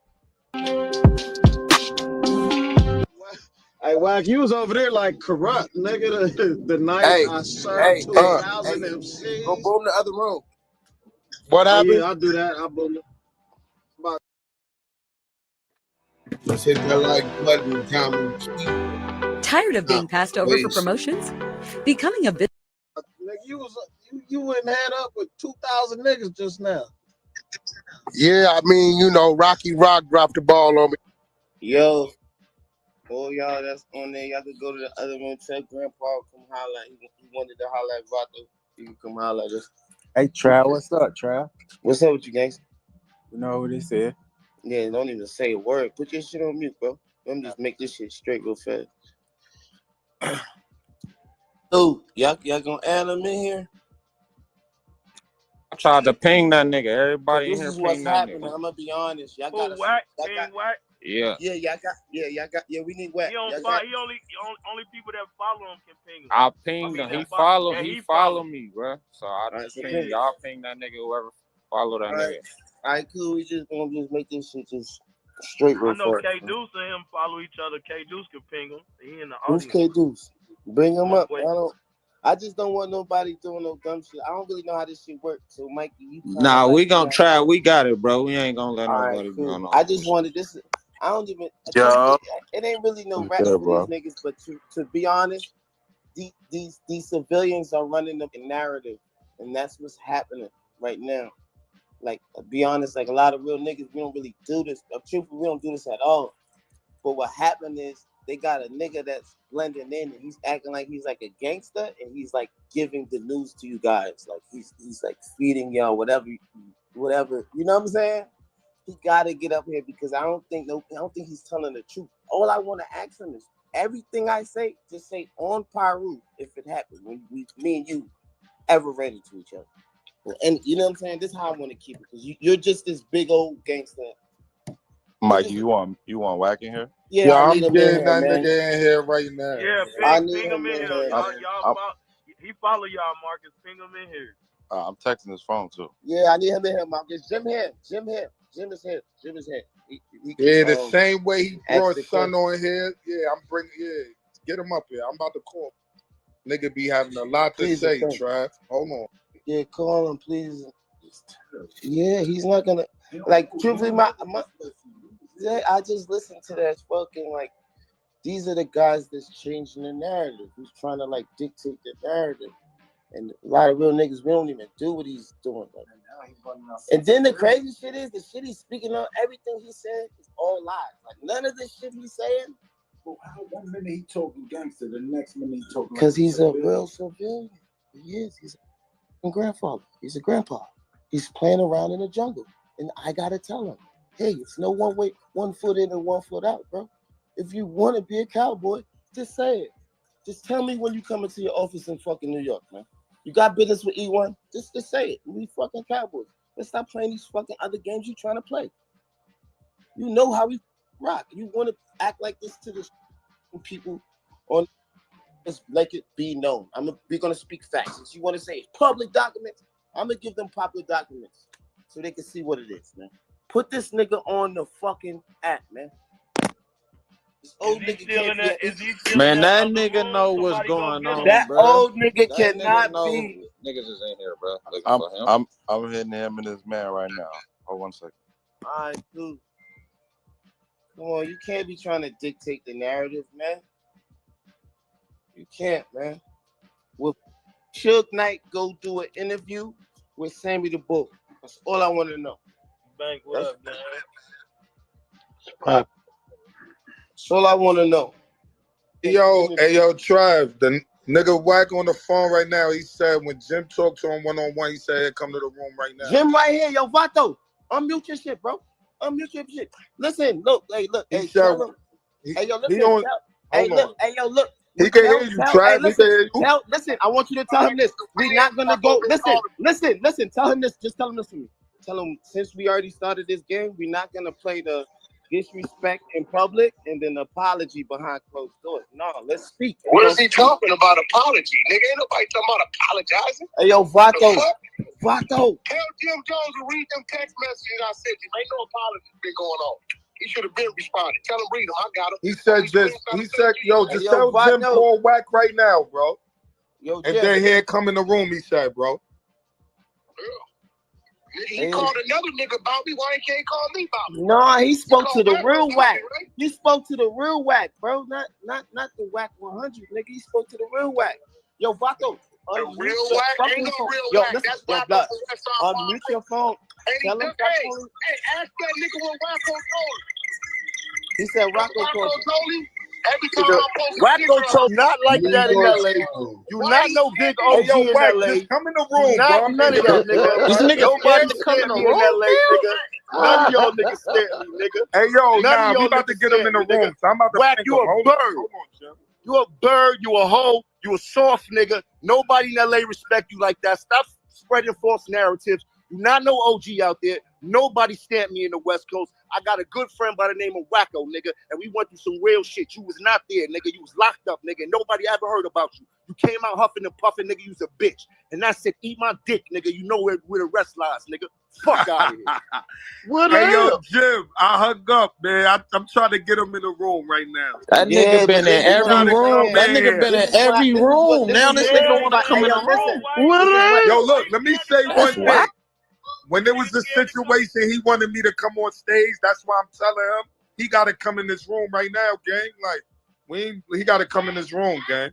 Hey, Wack, you was over there like corrupt, nigga. The night I served 2,000 MCs. Go boom the other room. What happened? Yeah, I'll do that. I'll boom it. Let's hit that like button, comment. Tired of being passed over for promotions? Becoming a business. Nigga, you went and had up with 2,000 niggas just now. Yeah, I mean, you know, Rocky Rock dropped the ball on me. Yo, all y'all that's on there, y'all could go to the other room, tell Grandpa come holler. He wanted to holler at Vato. You can come holler at us. Hey, Trav, what's up, Trav? What's up with you, gangster? You know what they said? Yeah, don't even say a word. Put your shit on mute, bro. Let me just make this shit straight real fast. Oh, y'all gonna add him in here? I tried to ping that nigga. Everybody in here What's ping that happening. nigga. I'm gonna be honest. Y'all got Wack, Wack. Yeah. Yeah, we need Wack. He only people that follow him can ping him. I pinged him. He follow me, bro. So I just ping y'all ping that nigga, whoever follow that nigga. All right, cool. We just gonna make this shit just straight real I know fast. K Deuce and him follow each other. K Deuce can ping him. He in the Who's audience. K Deuce? Bring him up. I just don't want nobody doing no dumb shit. I don't really know how this shit works. So, Mikey, you Nah, we gonna try. We got it, bro. We ain't gonna let nobody cool. go on. I just wanted this. I don't even. Yo. It ain't really no What's rap good, for bro? these niggas. But to be honest, these civilians are running the narrative, and that's what's happening right now. Like, be honest, like a lot of real niggas, we don't really do this. Truthfully, we don't do this at all. But what happened is they got a nigga that's blending in and he's acting like he's like a gangster and he's like giving the news to you guys. Like he's like feeding y'all whatever. You know what I'm saying? He gotta get up here because I don't think he's telling the truth. All I want to ask him is everything I say, just say on Paru if it happened when me and you ever ran into each other. And you know what I'm saying? This is how I want to keep it because you're just this big old gangster. Mike, you want Wack in here? Yeah, I I'm need him getting in here, that man. nigga in here right now. Yeah, I need ping him in here. He follow y'all, Marcus. Ping him in here. I'm texting his phone too. Yeah, I need him in here, Marcus. Jim here. Jim is here. He Yeah, can, the same way he brought the Son on here. Yeah, I'm bringing. Yeah, get him up here. I'm about to call. Nigga be having a lot to say, Trav. Hold on. Yeah, call him, please. Yeah, he's not gonna like. Truthfully, yeah, I just listened to that fucking like. These are the guys that's changing the narrative. Who's trying to like dictate the narrative, and a lot of real niggas we don't even do what he's doing. Like. And then the crazy shit is the shit he's speaking on. Everything he said is all lies. Like none of this shit he's saying. One minute he talking gangster, the next minute he talking. Because he's a real civilian. He is. He's a grandfather. He's a grandpa. He's playing around in the jungle. And I gotta tell him, hey, it's no one way, 1 foot in and 1 foot out, bro. If you want to be a cowboy, just say it. Just tell me when you come into your office in fucking New York, man. You got business with E1? Just say it. We fucking cowboys. Let's stop playing these fucking other games you trying to play. You know how we rock. You want to act like this to the people on just let it be known. We're gonna speak facts. If you want to say public documents, I'm gonna give them public documents so they can see what it is, man. Put this nigga on the fucking app, man. This old nigga can't Man, that nigga know what's going on, that bro. old nigga That cannot nigga be. Niggas is in here, bro. Looking for him. I'm hitting him and his man right now. Hold 1 second. All right, dude. Come on, you can't be trying to dictate the narrative, man. You can't, man. Will Suge Knight go do an interview with Sammy the Bull? That's all I want to know. Bank, what up, man? That's all I want to know. Hey, yo, Trav, the nigga Wack on the phone right now. He said when Jim talked to him one-on-one, he said, hey, come to the room right now. Jim right here, yo, Vato. Unmute your shit, bro. Unmute your shit. Listen, look, hey, look. Hey, tell him. Hey, yo, listen. Look. He can hear you, Trav. He can hear you. Listen, I want you to tell him this. We're not going to go. Listen. Tell him this. Just tell him this to me. Tell him, since we already started this game, we're not going to play the disrespect in public and then apology behind closed doors. No, let's speak. What is he talking about? Apology, nigga. Ain't nobody talking about apologizing. Hey, yo, Vato. Tell Jim Jones to read them text messages I sent him. Ain't no apology been going on. He should have been responding. Tell him read them. I got him. He said tell Jim call Wack right now, bro. Yo, and then here come in the room, he said, bro. He called another nigga about me. Why he can't call me about me? No, he spoke to the real Wack. He spoke to the real Wack, bro. Not the WACK100, nigga. He spoke to the real Wack. Yo, Vato. The real Wack? Ain't no real Wack. That's Vato. Unmute your phone. Tell him hey, ask that nigga what Rocco told him. He said Rocco told him. Every time I post Rocco not like that in LA. You not no big OG in LA. Just come in the room, not none of that, nigga. Nobody come in LA, nigga. None of y'all niggas stand me, nigga. Hey, yo, we about to get him in the room. So I'm about to Wack, you a bird. You a bird. You a hoe. You a soft nigga. Nobody in LA respect you like that. Stop spreading false narratives. You not no OG out there. Nobody stamped me in the West Coast. I got a good friend by the name of Wacko, nigga, and we went through some real shit. You was not there, nigga. You was locked up, nigga. Nobody ever heard about you. You came out huffing and puffing, nigga. You was a bitch. And that's it. Eat my dick, nigga. You know where the rest lies, nigga. Fuck out of here. What hey, yo, Jim, I hung up, man. I'm trying to get him in the room right now. That nigga been in every room. That nigga been in every room. Now this nigga want to come in the room. Yo, look, let me say one thing. When there was a situation, he wanted me to come on stage. That's why I'm telling him he got to come in this room right now, gang. Like, he got to come in this room, gang.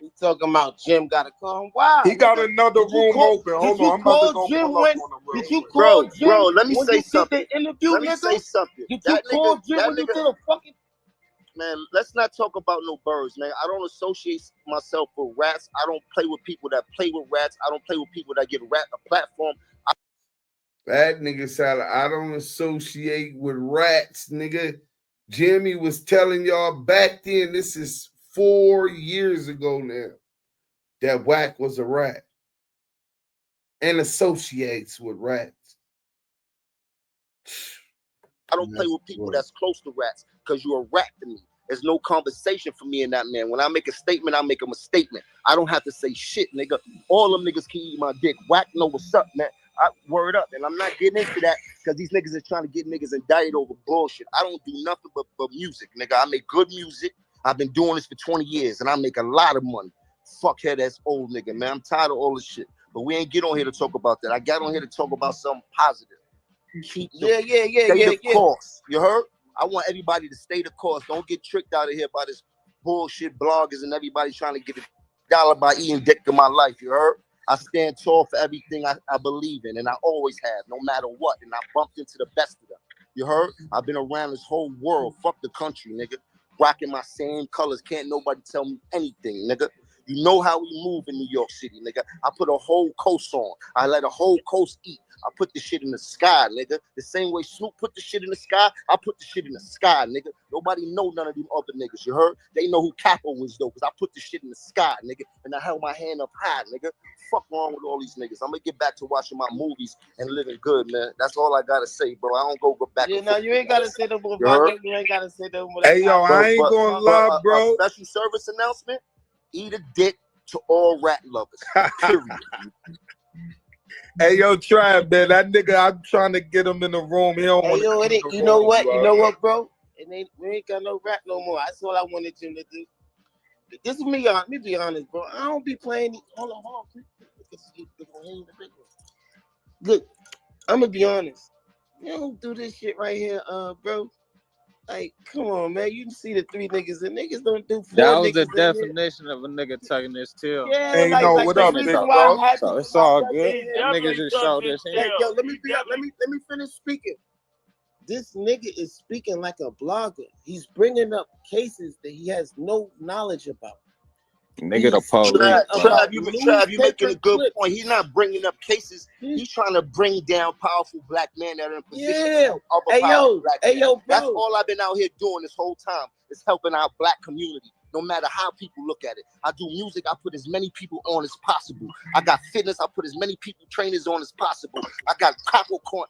He talking about Jim got to call him. Why? He got another room open. Hold on, I'm about to go Jim pull up when? on him real Did you quick. call Jim? Bro, let me when say you something. did the interview, Let me nigga? say something. Did you That call nigga, Jim that when you nigga, did a fucking? man, let's not talk about no birds, man. I don't associate myself with rats. I don't play with people that play with rats. I don't play with people that give rat a platform. That nigga said, I don't associate with rats, nigga. Jimmy was telling y'all back then, this is 4 years ago now, that Wack was a rat and associates with rats. I don't play with people that's close to rats because you're a rat to me. There's no conversation for me and that man. When I make a statement, I make him a statement. I don't have to say shit, nigga. All them niggas can eat my dick. Wack know what's up, man. Word up. And I'm not getting into that because these niggas are trying to get niggas indicted over bullshit. I don't do nothing but music, nigga. I make good music. I've been doing this for 20 years and I make a lot of money. Fuckhead ass old nigga, man. I'm tired of all this shit. But we ain't get on here to talk about that. I got on here to talk about something positive. Keep the course. You heard? I want everybody to stay the course. Don't get tricked out of here by this bullshit bloggers and everybody trying to get a dollar by eating dick in my life. You heard? I stand tall for everything I believe in, and I always have, no matter what. And I bumped into the best of them. You heard? I've been around this whole world. Fuck the country, nigga. Rocking my same colors. Can't nobody tell me anything, nigga. You know how we move in New York City, nigga. I put a whole coast on. I let a whole coast eat. I put the shit in the sky, nigga. The same way Snoop put the shit in the sky, I put the shit in the sky, nigga. Nobody know none of them other niggas, you heard? They know who Capo was, though, because I put the shit in the sky, nigga. And I held my hand up high, nigga. Fuck wrong with all these niggas. I'm gonna get back to watching my movies and living good, man. That's all I gotta say, bro. I don't go back. Yeah, no, you ain't gotta say them with you ain't gotta say them with Hey, yo, I ain't gonna lie, bro. A special service announcement, eat a dick to all rat lovers, period. Hey, yo, Trav, man, that nigga, I'm trying to get him in the room. He don't want to come in the room. You know what, bro? We ain't got no rap no more. That's all I wanted him to do. This is me, let me be honest, bro. I don't be playing. Hold on. Look, I'm gonna be honest. You don't do this shit right here, bro. Like, come on, man. You see the three niggas, and niggas don't do four That was niggas. the definition of a nigga tucking his tail. Yeah, hey, like, no, what up, big bro? So it's all good. Niggas just showed his hand. Yo, let me finish speaking. This nigga is speaking like a blogger. He's bringing up cases that he has no knowledge about. Nigga, the police. Trav, you making a good point. He's not bringing up cases. He's trying to bring down powerful black men that are in position to help other powerful black men. Bro. That's all I've been out here doing this whole time, is helping our black community, no matter how people look at it. I do music. I put as many people on as possible. I got fitness. I put as many people, trainers on as possible. I got copper corn.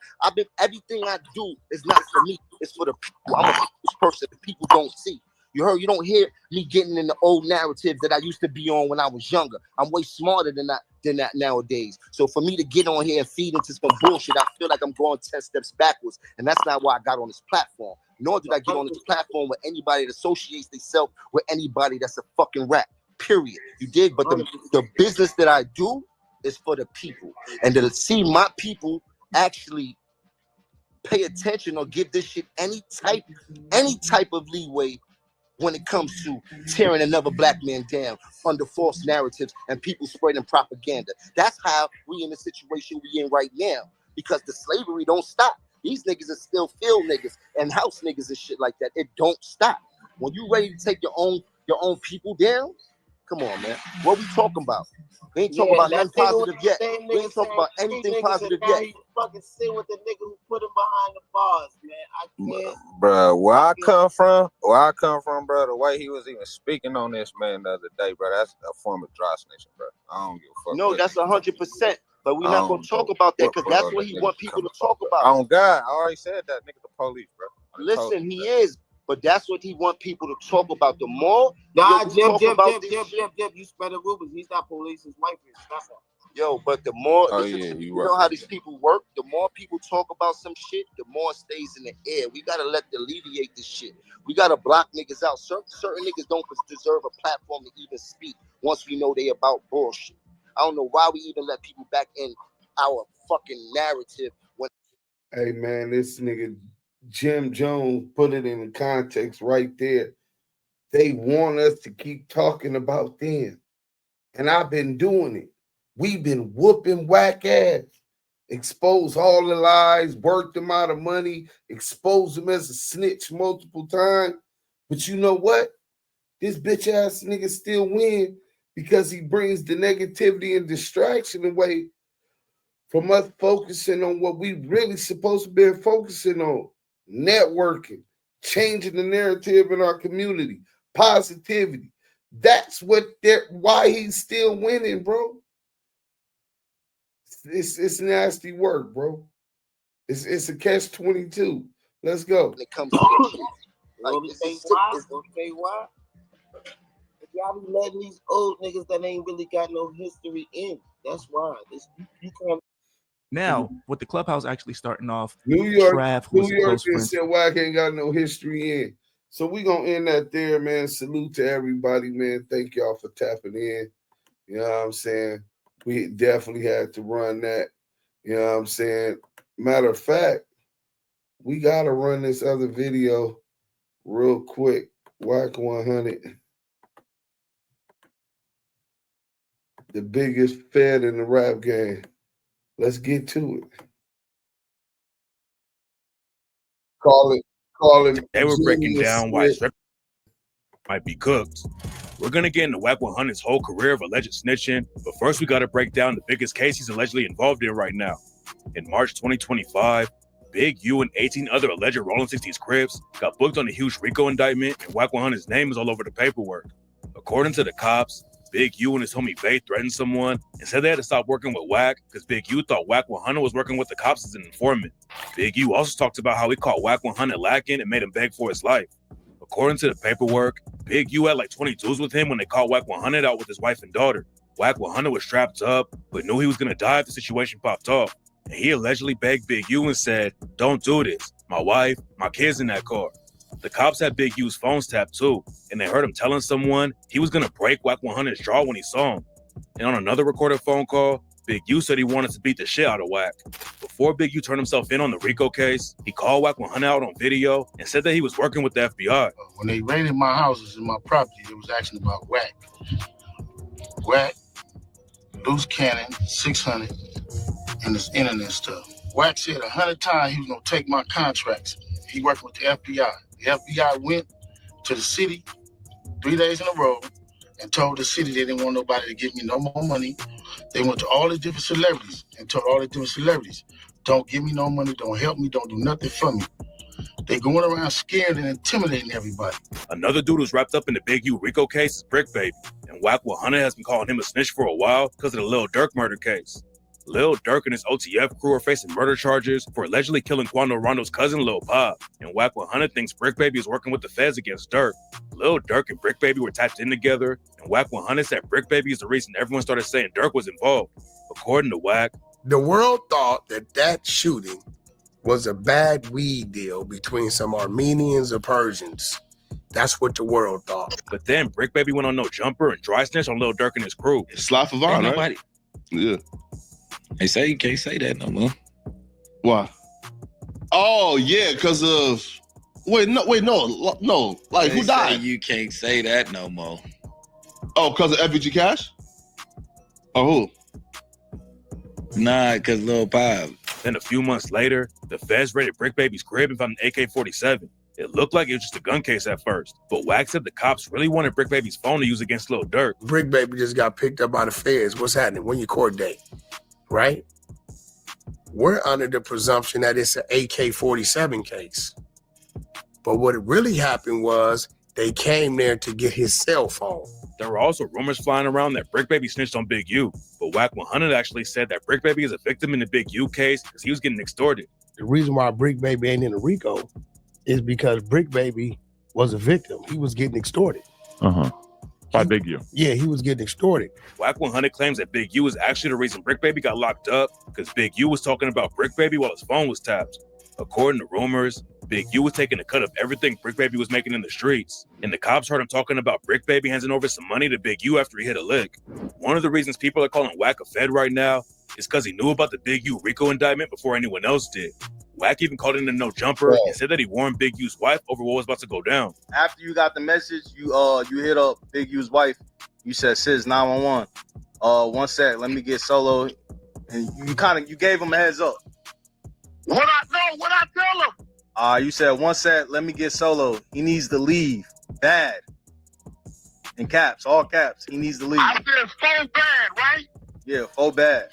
Everything I do is not for me. It's for the people. I'm a people's person that people don't see. You heard? You don't hear me getting in the old narrative that I used to be on when I was younger. I'm way smarter than that nowadays. So for me to get on here and feed into some bullshit, I feel like I'm going 10 steps backwards. And that's not why I got on this platform. Nor did I get on this platform with anybody that associates themselves with anybody that's a fucking rat. Period. You dig? But the business that I do is for the people. And to see my people actually pay attention or give this shit any type of leeway when it comes to tearing another black man down under false narratives and people spreading propaganda. That's how we in the situation we in right now, because the slavery don't stop. These niggas are still field niggas and house niggas and shit like that. It don't stop. When you ready to take your own people down, come on, man. What we talking about? We ain't talking about nothing positive yet. We ain't talking about anything positive yet. Fucking sit with the nigga who put him behind the bars, man. I can't. Bro, where I come from, bro, the way he was even speaking on this man the other day, bro, that's a form of dry snitching, bro. I don't give a fuck. No, that's 100%. But we're not gonna talk about that because that's what he want people to talk about. Oh God, I already said that, nigga, the police, bro. Listen, he is, but that's what he want people to talk about. The more Jim, you spread the rumors. He's not police. His wife is. That's all. Yo, but the more, you know how these people work, the more people talk about some shit, the more it stays in the air. We gotta alleviate this shit. We gotta block niggas out. Certain niggas don't deserve a platform to even speak once we know they about bullshit. I don't know why we even let people back in our fucking narrative. Hey man, this nigga Jim Jones put it in the context right there. They want us to keep talking about them. And I've been doing it. We've been whooping Wack ass. Expose all the lies, worked them out of money, expose them as a snitch multiple times. But you know what? This bitch ass nigga still win because he brings the negativity and distraction away from us focusing on what we really supposed to be focusing on. Networking, changing the narrative in our community, positivity. That's why he's still winning, bro. It's nasty work, bro. It's a catch-22. Let's go. When it comes to this shit. Like, this is okay, why? If y'all be letting these old niggas that ain't really got no history in. That's why. You can't. Now, with the Clubhouse actually starting off, New York, Trav, who's New a York close friend. said Wack ain't got no history in. So we gonna end that there, man. Salute to everybody, man. Thank y'all for tapping in. You know what I'm saying? We definitely had to run that. You know what I'm saying? Matter of fact, we gotta run this other video real quick. WACK100. The biggest fed in the rap game. Let's get to it. Call it. They were breaking down why strippers might be cooked. We're gonna get into WACK100's whole career of alleged snitching, but first we gotta break down the biggest case he's allegedly involved in right now. In March 2025, Big U and 18 other alleged Rolling 60s Crips got booked on a huge RICO indictment, and WACK100's name is all over the paperwork. According to the cops, Big U and his homie Bay threatened someone and said they had to stop working with Wack because Big U thought WACK100 was working with the cops as an informant. Big U also talked about how he caught WACK100 lacking and made him beg for his life. According to the paperwork, Big U had like 20 dudes with him when they caught WACK100 out with his wife and daughter. WACK100 was strapped up, but knew he was gonna die if the situation popped off. And he allegedly begged Big U and said, "Don't do this. My wife, my kids in that car." The cops had Big U's phones tapped too, and they heard him telling someone he was gonna break WACK100's jaw when he saw him. And on another recorded phone call, Big U said he wanted to beat the shit out of Wack. Before Big U turned himself in on the RICO case, he called WACK100 out on video and said that he was working with the FBI. When they raided my houses and my property, it was actually about Wack. Wack, loose cannon, 600, and this internet stuff. Wack said 100 times he was gonna take my contracts. He worked with the FBI. The FBI went to the city 3 days in a row and told the city they didn't want nobody to give me no more money. They went to all the different celebrities and told all the different celebrities, don't give me no money, don't help me, don't do nothing for me. They going around scared and intimidating everybody. Another dude who's wrapped up in the Big U RICO case is Brick Baby, and WACK100 has been calling him a snitch for a while because of the Lil Durk murder case. Lil Durk and his OTF crew are facing murder charges for allegedly killing Quando Rondo's cousin Lil Pop, and WACK100 thinks Brick Baby is working with the feds against Durk. Lil Durk and Brick Baby were tapped in together, and WACK100 said Brick Baby is the reason everyone started saying Durk was involved. According to Wack, the world thought that shooting was a bad weed deal between some Armenians or Persians. That's what the world thought. But then Brick Baby went on No Jumper and dry snitched on Lil Durk and his crew. Sly Favon, right? Yeah. They say you can't say that no more. Why? Oh yeah, because of no. Like They who died? say you can't say that no more. Oh, because of FBG Cash? Oh, who? Nah, because Lil Pop. Then a few months later, the feds raided Brick Baby's crib and found an AK-47. It looked like it was just a gun case at first, but Wack said the cops really wanted Brick Baby's phone to use against Lil Durk. Brick Baby just got picked up by the feds. What's happening? When your court date? Right? We're under the presumption that it's an AK-47 case. But what really happened was they came there to get his cell phone. There were also rumors flying around that Brick Baby snitched on Big U, but WACK100 actually said that Brick Baby is a victim in the Big U case because he was getting extorted. The reason why Brick Baby ain't in the RICO is because Brick Baby was a victim. He was getting extorted. By Big U. Yeah, he was getting extorted. WACK100 claims that Big U is actually the reason Brick Baby got locked up because Big U was talking about Brick Baby while his phone was tapped. According to rumors, Big U was taking a cut of everything Brick Baby was making in the streets, and the cops heard him talking about Brick Baby handing over some money to Big U after he hit a lick. One of the reasons people are calling Wack a fed right now is because he knew about the Big U RICO indictment before anyone else did. Wack even called in a No Jumper and said that he warned Big U's wife over what was about to go down. After you got the message, you hit up Big U's wife You said Sis 911. One sec, let me get Solo. And you gave him a heads up. What I tell him? You said one sec, let me get Solo. He needs to leave. Bad. In caps, all caps. He needs to leave. I said so bad, right? Yeah, bad.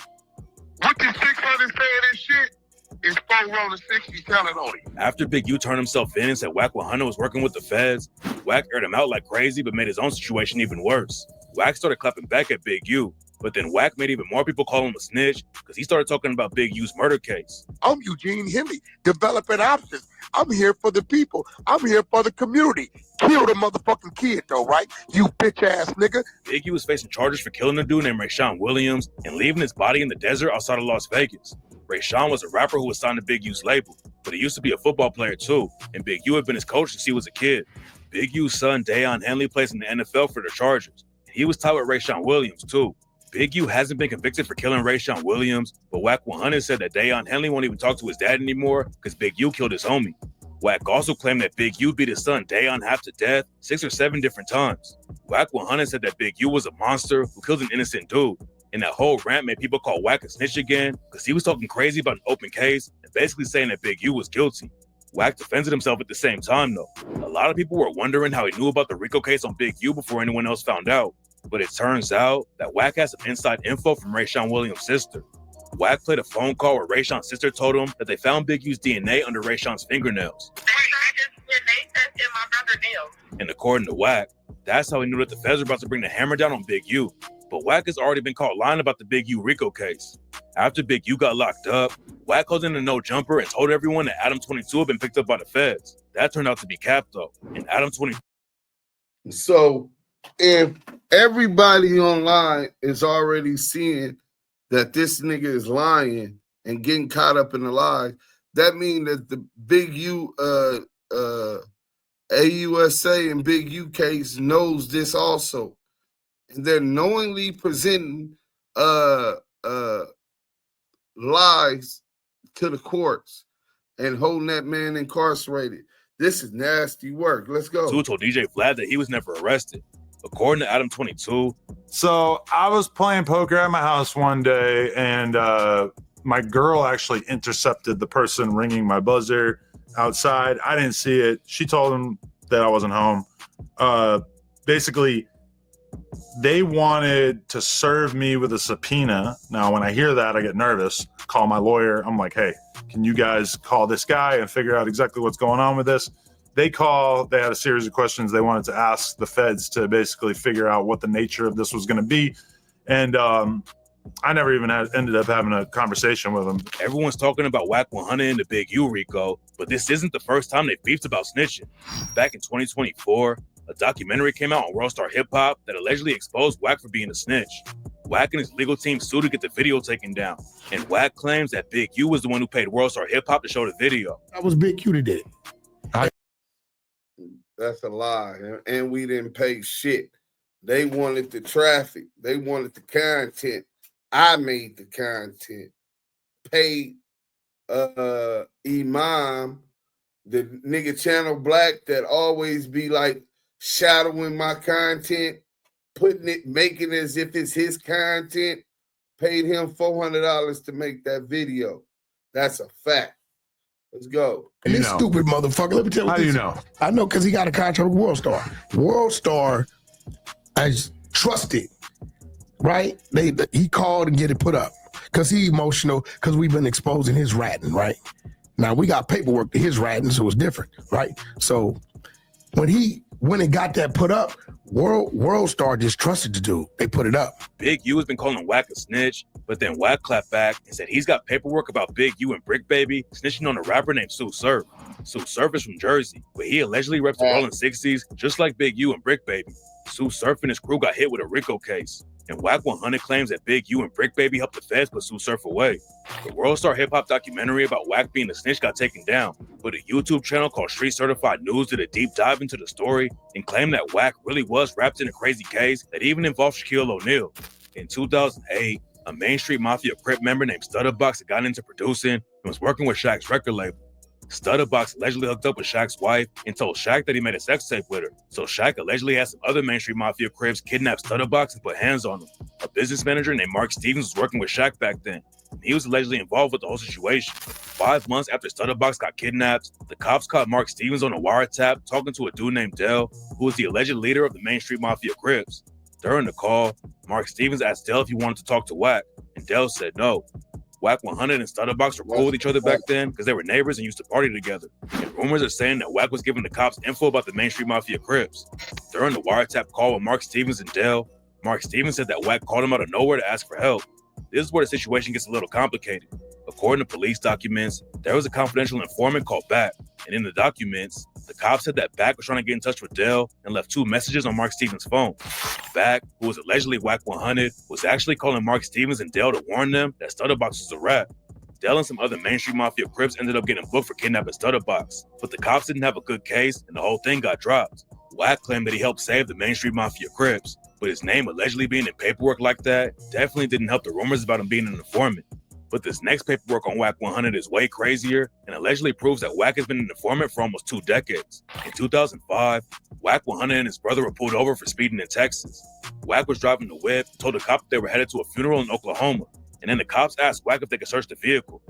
What the 600 saying this shit? It's 4 rolling 60 telling on him. After Big U turned himself in and said WACK100 was working with the feds, Wack aired him out like crazy but made his own situation even worse. Wack started clapping back at Big U, but then Wack made even more people call him a snitch because he started talking about Big U's murder case. I'm Eugene Hemmy, developing options. I'm here for the people. I'm here for the community. Kill the motherfucking kid though, right? You bitch ass nigga. Big U was facing charges for killing a dude named Rayshawn Williams and leaving his body in the desert outside of Las Vegas. Rayshawn was a rapper who was signed to Big U's label, but he used to be a football player too, and Big U had been his coach since he was a kid. Big U's son, Deion Henley, plays in the NFL for the Chargers. He was tied with Rayshawn Williams too. Big U hasn't been convicted for killing Rayshawn Williams, but WACK100 said that Deion Henley won't even talk to his dad anymore because Big U killed his homie. Wack also claimed that Big U beat his son Deion half to death 6 or 7 different times. WACK100 said that Big U was a monster who killed an innocent dude, and that whole rant made people call Wack a snitch again because he was talking crazy about an open case and basically saying that Big U was guilty. Wack defended himself at the same time though. A lot of people were wondering how he knew about the RICO case on Big U before anyone else found out, but it turns out that Wack has some inside info from Rayshawn Williams' sister. Wack played a phone call where Rayshawn's sister told him that they found Big U's DNA under Rayshawn's fingernails. And according to Wack, that's how he knew that the feds were about to bring the hammer down on Big U. But Wack has already been caught lying about the Big U RICO case. After Big U got locked up, Wack called in a no jumper and told everyone that Adam 22 had been picked up by the feds. That turned out to be cap though, and Adam 22. So if everybody online is already seeing that this nigga is lying and getting caught up in the lie, that means that the Big U AUSA and Big U case knows this also. And they're knowingly presenting lies to the courts and holding that man incarcerated. This is nasty work. Let's go. Told DJ Vlad that he was never arrested. According to Adam 22. So I was playing poker at my house one day, and my girl actually intercepted the person ringing my buzzer outside. I didn't see it. She told him that I wasn't home. Basically, they wanted to serve me with a subpoena. Now, when I hear that, I get nervous. Call my lawyer. I'm like, hey, can you guys call this guy and figure out exactly what's going on with this? They call. They had a series of questions they wanted to ask the feds to basically figure out what the nature of this was going to be. And I never even ended up having a conversation with them. Everyone's talking about WACK100 and the Big U RICO, but this isn't the first time they beefed about snitching. Back in 2024, a documentary came out on Worldstar Hip Hop that allegedly exposed Wack for being a snitch. Wack and his legal team sued to get the video taken down, and Wack claims that Big U was the one who paid Worldstar Hip Hop to show the video. That was Big U that did it. That's a lie, and we didn't pay shit. They wanted the traffic. They wanted the content. I made the content. Paid Imam, the nigga Channel Black that always be like shadowing my content, putting it, making it as if it's his content. Paid him $400 to make that video. That's a fact. Let's go. And this stupid motherfucker, let me tell you. How do you know? I know because he got a contract with Worldstar. Worldstar is trusted, right? He called and get it put up because he emotional because we've been exposing his ratting, right? Now we got paperwork to his ratting, so it's different, right? So when he went and got that put up, Worldstar just trusted the dude. They put it up. Big U has been calling Wack a snitch, but then Wack clapped back and said he's got paperwork about Big U and Brick Baby snitching on a rapper named Sue Surf. Sue Surf is from Jersey, where he allegedly reps the Rolling 60s, just like Big U and Brick Baby. Sue Surf and his crew got hit with a RICO case, and WACK100 claims that Big U and Brick Baby helped the feds put Sue Surf away. The Worldstar Hip Hop documentary about Wack being a snitch got taken down, but a YouTube channel called Street Certified News did a deep dive into the story and claimed that Wack really was wrapped in a crazy case that even involved Shaquille O'Neal. In 2008, a Main Street Mafia Crip member named Stutterbox got into producing and was working with Shaq's record label. Stutterbox allegedly hooked up with Shaq's wife and told Shaq that he made a sex tape with her. So Shaq allegedly had some other Main Street Mafia cribs kidnap Stutterbox and put hands on him. A business manager named Mark Stevens was working with Shaq back then. He was allegedly involved with the whole situation. 5 months after Stutterbox got kidnapped, the cops caught Mark Stevens on a wiretap talking to a dude named Dell, who was the alleged leader of the Main Street Mafia cribs. During the call, Mark Stevens asked Dell if he wanted to talk to Wack, and Dell said no. WACK100 and Stutterbox were cool with each other back then because they were neighbors and used to party together. And rumors are saying that Wack was giving the cops info about the Main Street Mafia cribs. During the wiretap call with Mark Stevens and Dell, Mark Stevens said that Wack called him out of nowhere to ask for help. This is where the situation gets a little complicated. According to police documents, there was a confidential informant called Back, and in the documents, the cops said that Back was trying to get in touch with Dell and left 2 messages on Mark Stevens' phone. Back, who was allegedly WACK100, was actually calling Mark Stevens and Dell to warn them that Stutterbox was a rat. Dell and some other Main Street Mafia cribs ended up getting booked for kidnapping Stutterbox, but the cops didn't have a good case and the whole thing got dropped. Wack claimed that he helped save the Main Street Mafia cribs, but his name allegedly being in paperwork like that definitely didn't help the rumors about him being an informant. But this next paperwork on WACK100 is way crazier and allegedly proves that Wack has been an informant for almost 2 decades. In 2005, WACK100 and his brother were pulled over for speeding in Texas. Wack was driving the whip, told the cop that they were headed to a funeral in Oklahoma, and then the cops asked Wack if they could search the vehicle.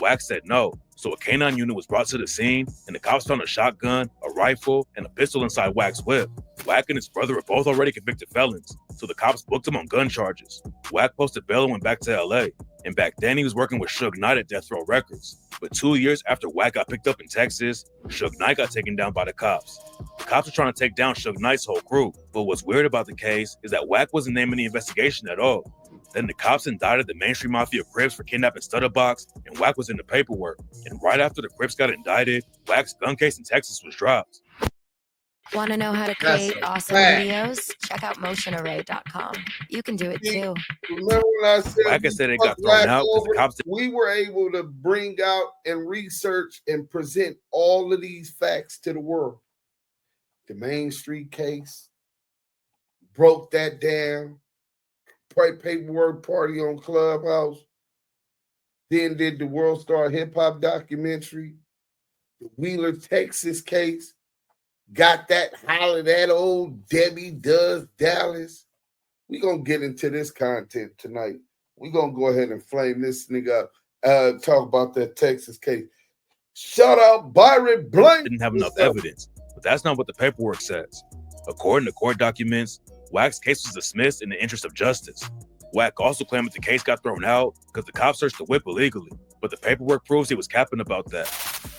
Wack said no, so a K-9 unit was brought to the scene, and the cops found a shotgun, a rifle, and a pistol inside Wack's whip. Wack and his brother were both already convicted felons, so the cops booked him on gun charges. Wack posted bail and went back to LA, and back then he was working with Suge Knight at Death Row Records. But 2 years after Wack got picked up in Texas, Suge Knight got taken down by the cops. The cops were trying to take down Suge Knight's whole crew, but what's weird about the case is that Wack wasn't named in the investigation at all. Then the cops indicted the Main Street Mafia Crips for kidnapping Stutterbox, and Wack was in the paperwork. And right after the Crips got indicted, Wack's gun case in Texas was dropped. Want to know how to create awesome videos? Check out motionarray.com. You can do it too. Remember when I said, Wack said it got thrown out because the cops we were able to bring out and research and present all of these facts to the world. The Main Street case, broke that down, paperwork party on Clubhouse, then did the World Star Hip Hop documentary, the Wheeler, Texas case, got that holler that old Debbie does Dallas. We're going to get into this content tonight. We're going to go ahead and flame this nigga up, talk about that Texas case. Shout out Byron Blank. Didn't have enough evidence, but that's not what the paperwork says. According to court documents, Wack's case was dismissed in the interest of justice. Wack also claimed that the case got thrown out because the cops searched the whip illegally, but the paperwork proves he was capping about that.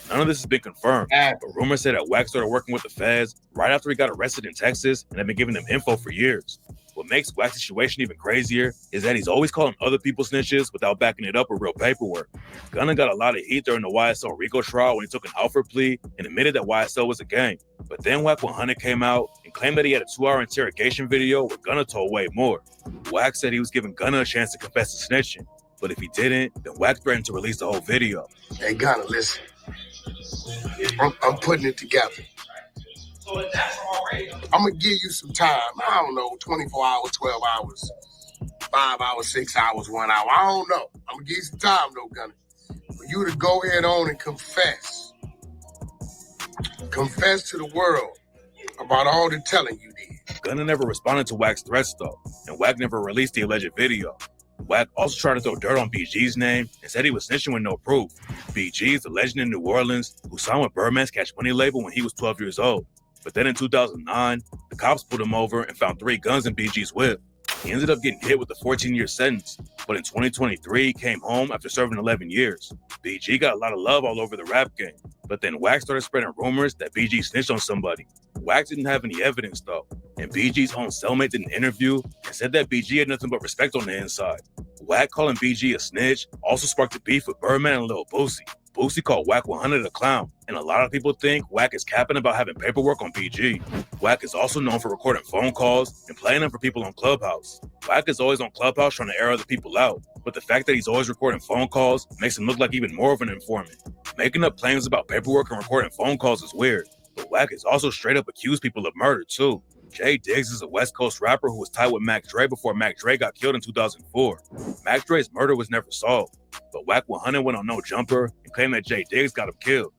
None of this has been confirmed, but rumors say that Wack started working with the feds right after he got arrested in Texas and had been giving them info for years. What makes Wack's situation even crazier is that he's always calling other people snitches without backing it up with real paperwork. Gunna got a lot of heat during the YSL RICO trial when he took an Alford plea and admitted that YSL was a gang. But then WACK100 came out and claimed that he had a 2-hour interrogation video where Gunna told way more. Wack said he was giving Gunna a chance to confess to snitching, but if he didn't, then Wack threatened to release the whole video. Hey, Gunna, listen. I'm putting it together. I'm going to give you some time. I don't know, 24 hours, 12 hours, 5 hours, 6 hours, 1 hour. I don't know. I'm going to give you some time, though, Gunna, for you to go ahead on and confess. Confess to the world about all the telling you did. Gunna never responded to Wack's threats, though, and Wack never released the alleged video. Wack also tried to throw dirt on BG's name and said he was snitching with no proof. BG is the legend in New Orleans who signed with Birdman's Cash Money label when he was 12 years old. But then in 2009, the cops pulled him over and found 3 guns in BG's whip. He ended up getting hit with a 14-year sentence, but in 2023, he came home after serving 11 years. BG got a lot of love all over the rap game, but then Wack started spreading rumors that BG snitched on somebody. Wack didn't have any evidence, though, and BG's own cellmate did an interview and said that BG had nothing but respect on the inside. Wack calling BG a snitch also sparked a beef with Birdman and Lil Boosie. Boosie called WACK100 a clown, and a lot of people think Wack is capping about having paperwork on BG. Wack is also known for recording phone calls and playing them for people on Clubhouse. Wack is always on Clubhouse trying to air other people out, but the fact that he's always recording phone calls makes him look like even more of an informant. Making up claims about paperwork and recording phone calls is weird, but Wack has also straight up accused people of murder too. Jay Diggs is a West Coast rapper who was tied with Mac Dre before Mac Dre got killed in 2004. Mac Dre's murder was never solved, but WACK100 went on No Jumper and claimed that Jay Diggs got him killed.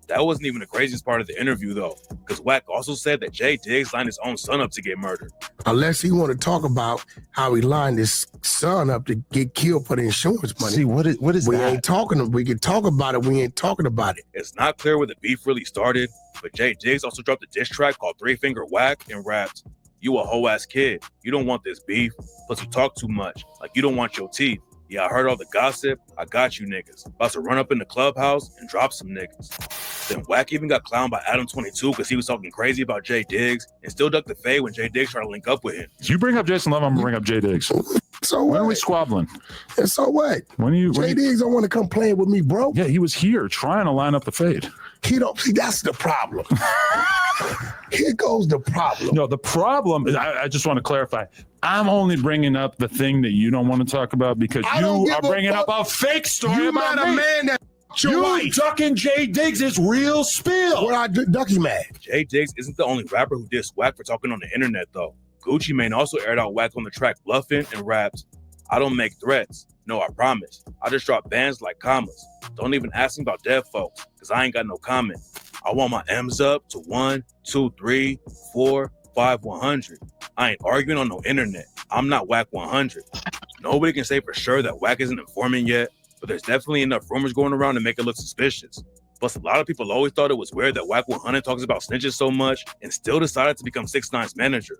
That wasn't even the craziest part of the interview, though, because Wack also said that Jay Diggs lined his own son up to get murdered. Unless he want to talk about how he lined his son up to get killed for the insurance money. See, what is we that? Ain't talking. We can talk about it. We ain't talking about it. It's not clear where the beef really started, but Jay Diggs also dropped a diss track called 3 Finger Wack and rapped, "You a hoe ass kid. You don't want this beef. Plus you talk too much. Like you don't want your teeth. Yeah, I heard all the gossip. I got you niggas. About to run up in the clubhouse and drop some niggas." Then Wack even got clowned by Adam22 because he was talking crazy about Jay Diggs and still ducked the fade when Jay Diggs tried to link up with him. You bring up Jason Love, I'm gonna bring up Jay Diggs. So when are we what? squabbling? And so what? Jay Diggs don't want to come playing with me, bro. Yeah, he was here trying to line up the fade. He don't see. That's the problem. Here goes the problem. No, the problem is, I just want to clarify. I'm only bringing up the thing that you don't want to talk about because you are bringing up a fake story You about met a me. man that your You wife. ducking Jay Diggs is real spill. What I ducky man? Jay Diggs isn't the only rapper who dissed Wack for talking on the internet, though. Gucci Mane also aired out Wack on the track Bluffin' and raps, "I don't make threats. No, I promise. I just drop bands like commas. Don't even ask me about dead folks, because I ain't got no comment. I want my M's up to 1, 2, 3, 4, 5, 100. I ain't arguing on no internet. I'm not WACK100. Nobody can say for sure that Wack isn't informing yet, but there's definitely enough rumors going around to make it look suspicious. Plus, a lot of people always thought it was weird that WACK100 talks about snitches so much and still decided to become 6IX9's manager.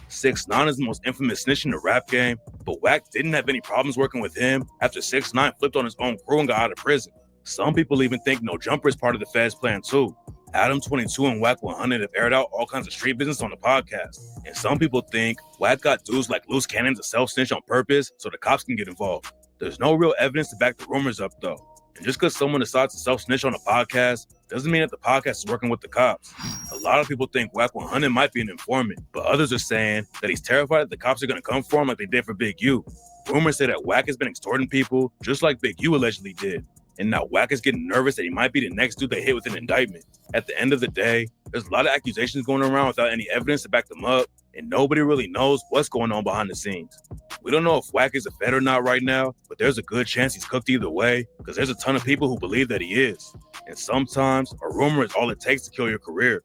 6IX9 is the most infamous snitch in the rap game, but Wack didn't have any problems working with him after 6IX9 flipped on his own crew and got out of prison. Some people even think No Jumper is part of the Fed's plan too. Adam22 and WACK100 have aired out all kinds of street business on the podcast. And some people think Wack got dudes like Loose Cannon to self-snitch on purpose so the cops can get involved. There's no real evidence to back the rumors up though. And just because someone decides to self-snitch on a podcast doesn't mean that the podcast is working with the cops. A lot of people think WACK100 might be an informant, but others are saying that he's terrified that the cops are going to come for him like they did for Big U. Rumors say that Wack has been extorting people just like Big U allegedly did. And now Wack is getting nervous that he might be the next dude they hit with an indictment. At the end of the day, there's a lot of accusations going around without any evidence to back them up, and nobody really knows what's going on behind the scenes. We don't know if Wack is a Fed or not right now, but there's a good chance he's cooked either way, because there's a ton of people who believe that he is. And sometimes a rumor is all it takes to kill your career.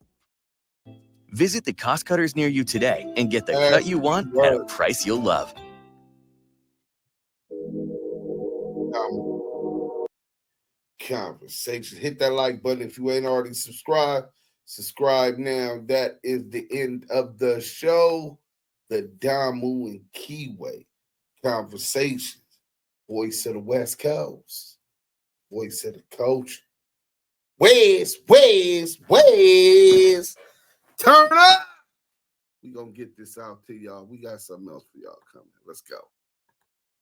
Visit the cost cutters near you today and get the cut you want at a price you'll love. Conversation. Hit that like button if you ain't already subscribed. Subscribe now. That is the end of the show. The Damu and Keyway Conversations. Voice of the West Coast. Voice of the culture. Where's turn up. We gonna get this out to y'all. We got something else for y'all coming. Let's go.